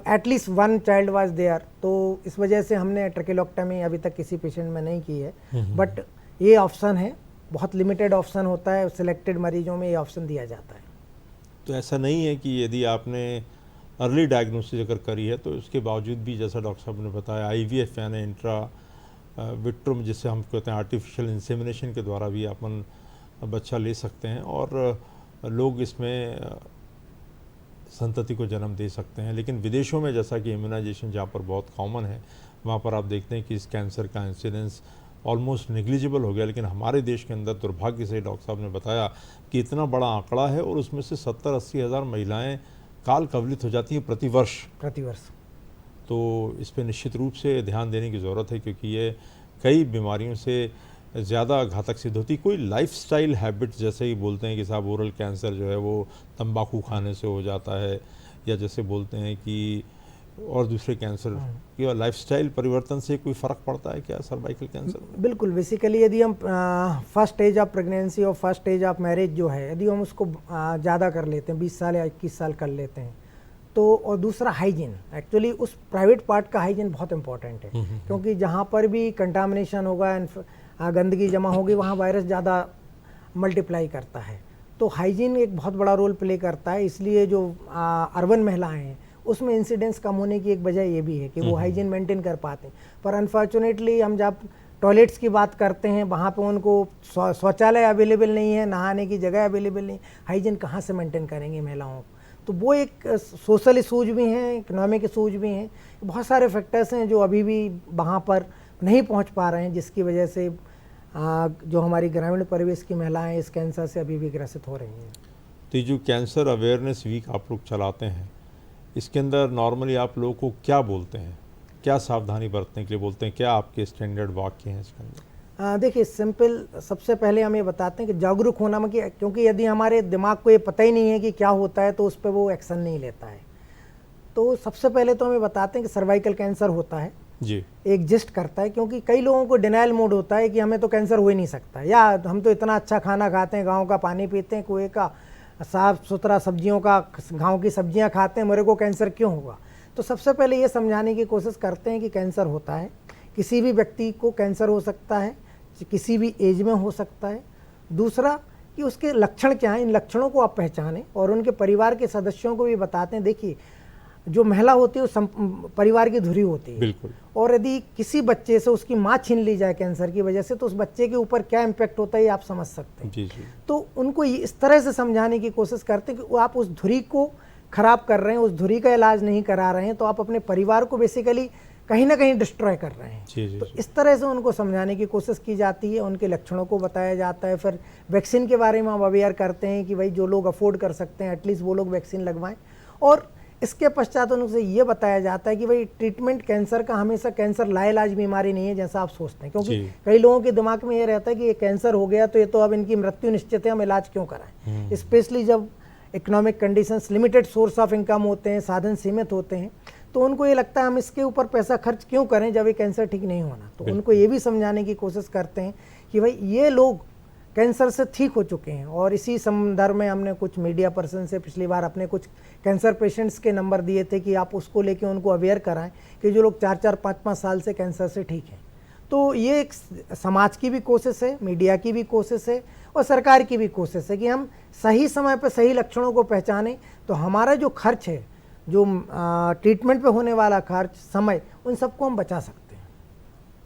एटलीस्ट 1 चाइल्ड वाज देयर, तो इस वजह से हमने ट्रैकेलोटॉमी अभी तक किसी पेशेंट में नहीं की है। बट ये ऑप्शन है, बहुत लिमिटेड ऑप्शन होता है, सिलेक्टेड मरीजों में ये ऑप्शन दिया जाता है। तो ऐसा नहीं है कि यदि आपने अर्ली डायग्नोसिस अगर करी है तो उसके बावजूद भी, जैसा डॉक्टर साहब ने बताया, IVF यानी इंट्रा विट्रो जिसे हम कहते हैं आर्टिफिशियल इंसेमिनेशन के द्वारा भी अपन बच्चा ले सकते हैं और लोग इसमें संतति को जन्म दे सकते हैं। लेकिन विदेशों में जैसा कि इम्यूनाइजेशन जहाँ पर बहुत कॉमन है, वहाँ पर आप देखते हैं कि इस कैंसर का इंसिडेंस ऑलमोस्ट नेग्लिजिबल हो गया। लेकिन हमारे देश के अंदर दुर्भाग्य से डॉक्टर साहब ने बताया कि इतना बड़ा आंकड़ा है और उसमें से 70-80 हज़ार महिलाएँ काल कवलित हो जाती हैं प्रतिवर्ष। तो इस पर निश्चित रूप से ध्यान देने की ज़रूरत है, क्योंकि ये कई बीमारियों से ज़्यादा घातक सिद्ध होती। कोई लाइफस्टाइल हैबिट, जैसे ही बोलते हैं कि साहब ओरल कैंसर जो है वो तंबाकू खाने से हो जाता है, या जैसे बोलते हैं कि और दूसरे कैंसर की लाइफस्टाइल परिवर्तन से कोई फ़र्क पड़ता है क्या सर्वाइकल कैंसर? बिल्कुल, बेसिकली यदि हम फर्स्ट स्टेज ऑफ प्रेगनेंसी और फर्स्ट स्टेज ऑफ मैरिज जो है, यदि हम उसको ज़्यादा कर लेते हैं, 20 साल या 21 साल कर लेते हैं, तो और दूसरा हाइजीन, एक्चुअली उस प्राइवेट पार्ट का हाइजीन बहुत इंपॉर्टेंट है, क्योंकि जहाँ पर भी कंटामिनेशन होगा, गंदगी जमा होगी, वहाँ वायरस ज़्यादा मल्टीप्लाई करता है। तो हाइजीन एक बहुत बड़ा रोल प्ले करता है, इसलिए जो अर्बन महिलाएं हैं उसमें इंसिडेंस कम होने की एक वजह ये भी है कि वो हाइजीन मेंटेन कर पाते हैं। पर अनफॉर्चुनेटली हम जब टॉयलेट्स की बात करते हैं, वहाँ पे उनको शौचालय अवेलेबल नहीं है, नहाने की जगह अवेलेबल नहीं, हाइजीन कहाँ से मेंटेन करेंगे महिलाओं? तो वो एक सोशल इशूज भी हैं, इकोनॉमिक इशूज भी हैं, बहुत सारे फैक्टर्स हैं जो अभी भी वहाँ पर नहीं पहुँच पा रहे हैं, जिसकी वजह से जो हमारी ग्रामीण परिवेश की महिलाएं इस कैंसर से अभी भी ग्रसित हो रही हैं। तो ये जो कैंसर अवेयरनेस वीक आप लोग चलाते हैं, इसके अंदर नॉर्मली आप लोगों को क्या बोलते हैं, क्या सावधानी बरतने के लिए बोलते हैं, क्या आपके स्टैंडर्ड वाक्य हैं इसके अंदर? देखिए, सिंपल, सबसे पहले हम ये बताते हैं कि जागरूक होना में, क्योंकि यदि हमारे दिमाग को ये पता ही नहीं है कि क्या होता है तो उस पर वो एक्शन नहीं लेता है। तो सबसे पहले तो हमें बताते हैं कि सर्वाइकल कैंसर होता है जी, एग्जिस्ट करता है, क्योंकि कई लोगों को डिनाइल मोड होता है कि हमें तो कैंसर हो ही नहीं सकता, या हम तो इतना अच्छा खाना खाते हैं, गाँव का पानी पीते हैं, कुएं का साफ सुथरा सब्जियों का, गाँव की सब्जियाँ खाते हैं, मेरे को कैंसर क्यों होगा? तो सबसे पहले ये समझाने की कोशिश करते हैं कि कैंसर होता है, किसी भी व्यक्ति को कैंसर हो सकता है, किसी भी एज में हो सकता है। दूसरा कि उसके लक्षण क्या हैं, इन लक्षणों को आप पहचानें और उनके परिवार के सदस्यों को भी बताते हैं। देखिए, जो महिला होती है वो परिवार की धुरी होती है, बिल्कुल, और यदि किसी बच्चे से उसकी माँ छीन ली जाए कैंसर की वजह से, तो उस बच्चे के ऊपर क्या इम्पैक्ट होता है ये आप समझ सकते हैं। जी जी। तो उनको इस तरह से समझाने की कोशिश करते हैं कि आप उस धुरी को खराब कर रहे हैं, उस धुरी का इलाज नहीं करा रहे हैं, तो आप अपने परिवार को बेसिकली कहीं ना कहीं डिस्ट्रॉय कर रहे हैं। जी जी। तो इस तरह से उनको समझाने की कोशिश की जाती है, उनके लक्षणों को बताया जाता है। फिर वैक्सीन के बारे में हम अवेयर करते हैं कि भाई जो लोग अफोर्ड कर सकते हैं एटलीस्ट वो लोग वैक्सीन लगवाएं, और इसके पश्चात उनसे ये बताया जाता है कि भाई ट्रीटमेंट कैंसर का हमेशा कैंसर लाइलाज बीमारी नहीं है जैसा आप सोचते हैं, क्योंकि कई लोगों के दिमाग में ये रहता है कि ये कैंसर हो गया तो ये तो अब इनकी मृत्यु निश्चित है, हम इलाज क्यों कराएं। स्पेशली जब economic conditions, limited source of income होते हैं, साधन सीमित होते हैं, तो उनको ये लगता है हम इसके ऊपर पैसा खर्च क्यों करें जब ये कैंसर ठीक नहीं होना। तो उनको ये भी समझाने की कोशिश करते हैं कि भाई ये लोग कैंसर से ठीक हो चुके हैं, और इसी संदर्भ में हमने कुछ मीडिया पर्सन से पिछली बार अपने कुछ कैंसर पेशेंट्स के नंबर दिए थे कि आप उसको लेके उनको अवेयर कराएं कि जो लोग 4-4, 5-5 साल से कैंसर से ठीक हैं। तो ये एक समाज की भी कोशिश है, मीडिया की भी कोशिश है, और सरकार की भी कोशिश है कि हम सही समय पर सही लक्षणों को पहचानें, तो हमारा जो खर्च है, जो ट्रीटमेंट पे होने वाला खर्च, समय, उन सबको हम बचा सकते हैं।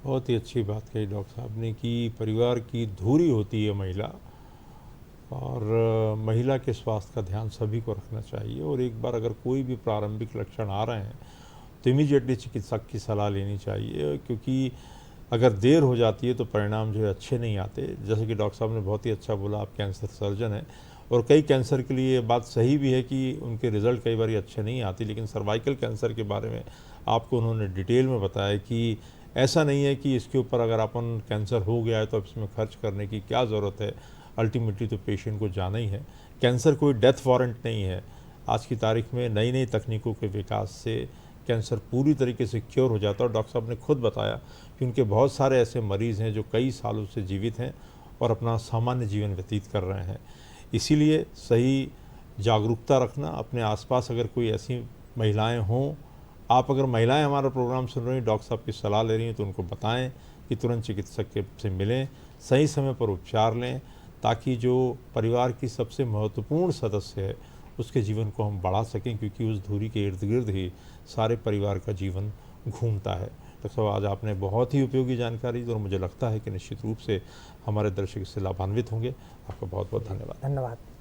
बहुत ही अच्छी बात कही डॉक्टर साहब ने कि परिवार की धुरी होती है महिला, और महिला के स्वास्थ्य का ध्यान सभी को रखना चाहिए। और एक बार अगर कोई भी प्रारंभिक लक्षण आ रहे हैं तो इमीडिएटली चिकित्सक की सलाह लेनी चाहिए, क्योंकि अगर देर हो जाती है तो परिणाम जो है अच्छे नहीं आते। जैसे कि डॉक्टर साहब ने बहुत ही अच्छा बोला, आप कैंसर सर्जन हैं, और कई कैंसर के लिए ये बात सही भी है कि उनके रिज़ल्ट कई बार अच्छे नहीं आते, लेकिन सर्वाइकल कैंसर के बारे में आपको उन्होंने डिटेल में बताया कि ऐसा नहीं है कि इसके ऊपर अगर अपन कैंसर हो गया है तो अब इसमें खर्च करने की क्या ज़रूरत है, अल्टीमेटली तो पेशेंट को जाना ही है। कैंसर कोई डेथ वारंट नहीं है। आज की तारीख में नई नई तकनीकों के विकास से कैंसर पूरी तरीके से क्योर हो जाता है। और डॉक्टर साहब ने खुद बताया कि उनके बहुत सारे ऐसे मरीज़ हैं जो कई सालों से जीवित हैं और अपना सामान्य जीवन व्यतीत कर रहे हैं। इसीलिए सही जागरूकता रखना, अपने आसपास अगर कोई ऐसी महिलाएं हों, आप अगर महिलाएं हमारा प्रोग्राम सुन रही हैं, डॉक्टर साहब की सलाह ले रही हैं, तो उनको बताएं कि तुरंत चिकित्सक से मिलें, सही समय पर उपचार लें, ताकि जो परिवार की सबसे महत्वपूर्ण सदस्य है उसके जीवन को हम बढ़ा सकें, क्योंकि उस धुरी के इर्द गिर्द ही सारे परिवार का जीवन घूमता है। डॉक्टर साहब, आज आपने बहुत ही उपयोगी जानकारी दी और मुझे लगता है कि निश्चित रूप से हमारे दर्शक इससे लाभान्वित होंगे। आपका बहुत बहुत धन्यवाद। धन्यवाद।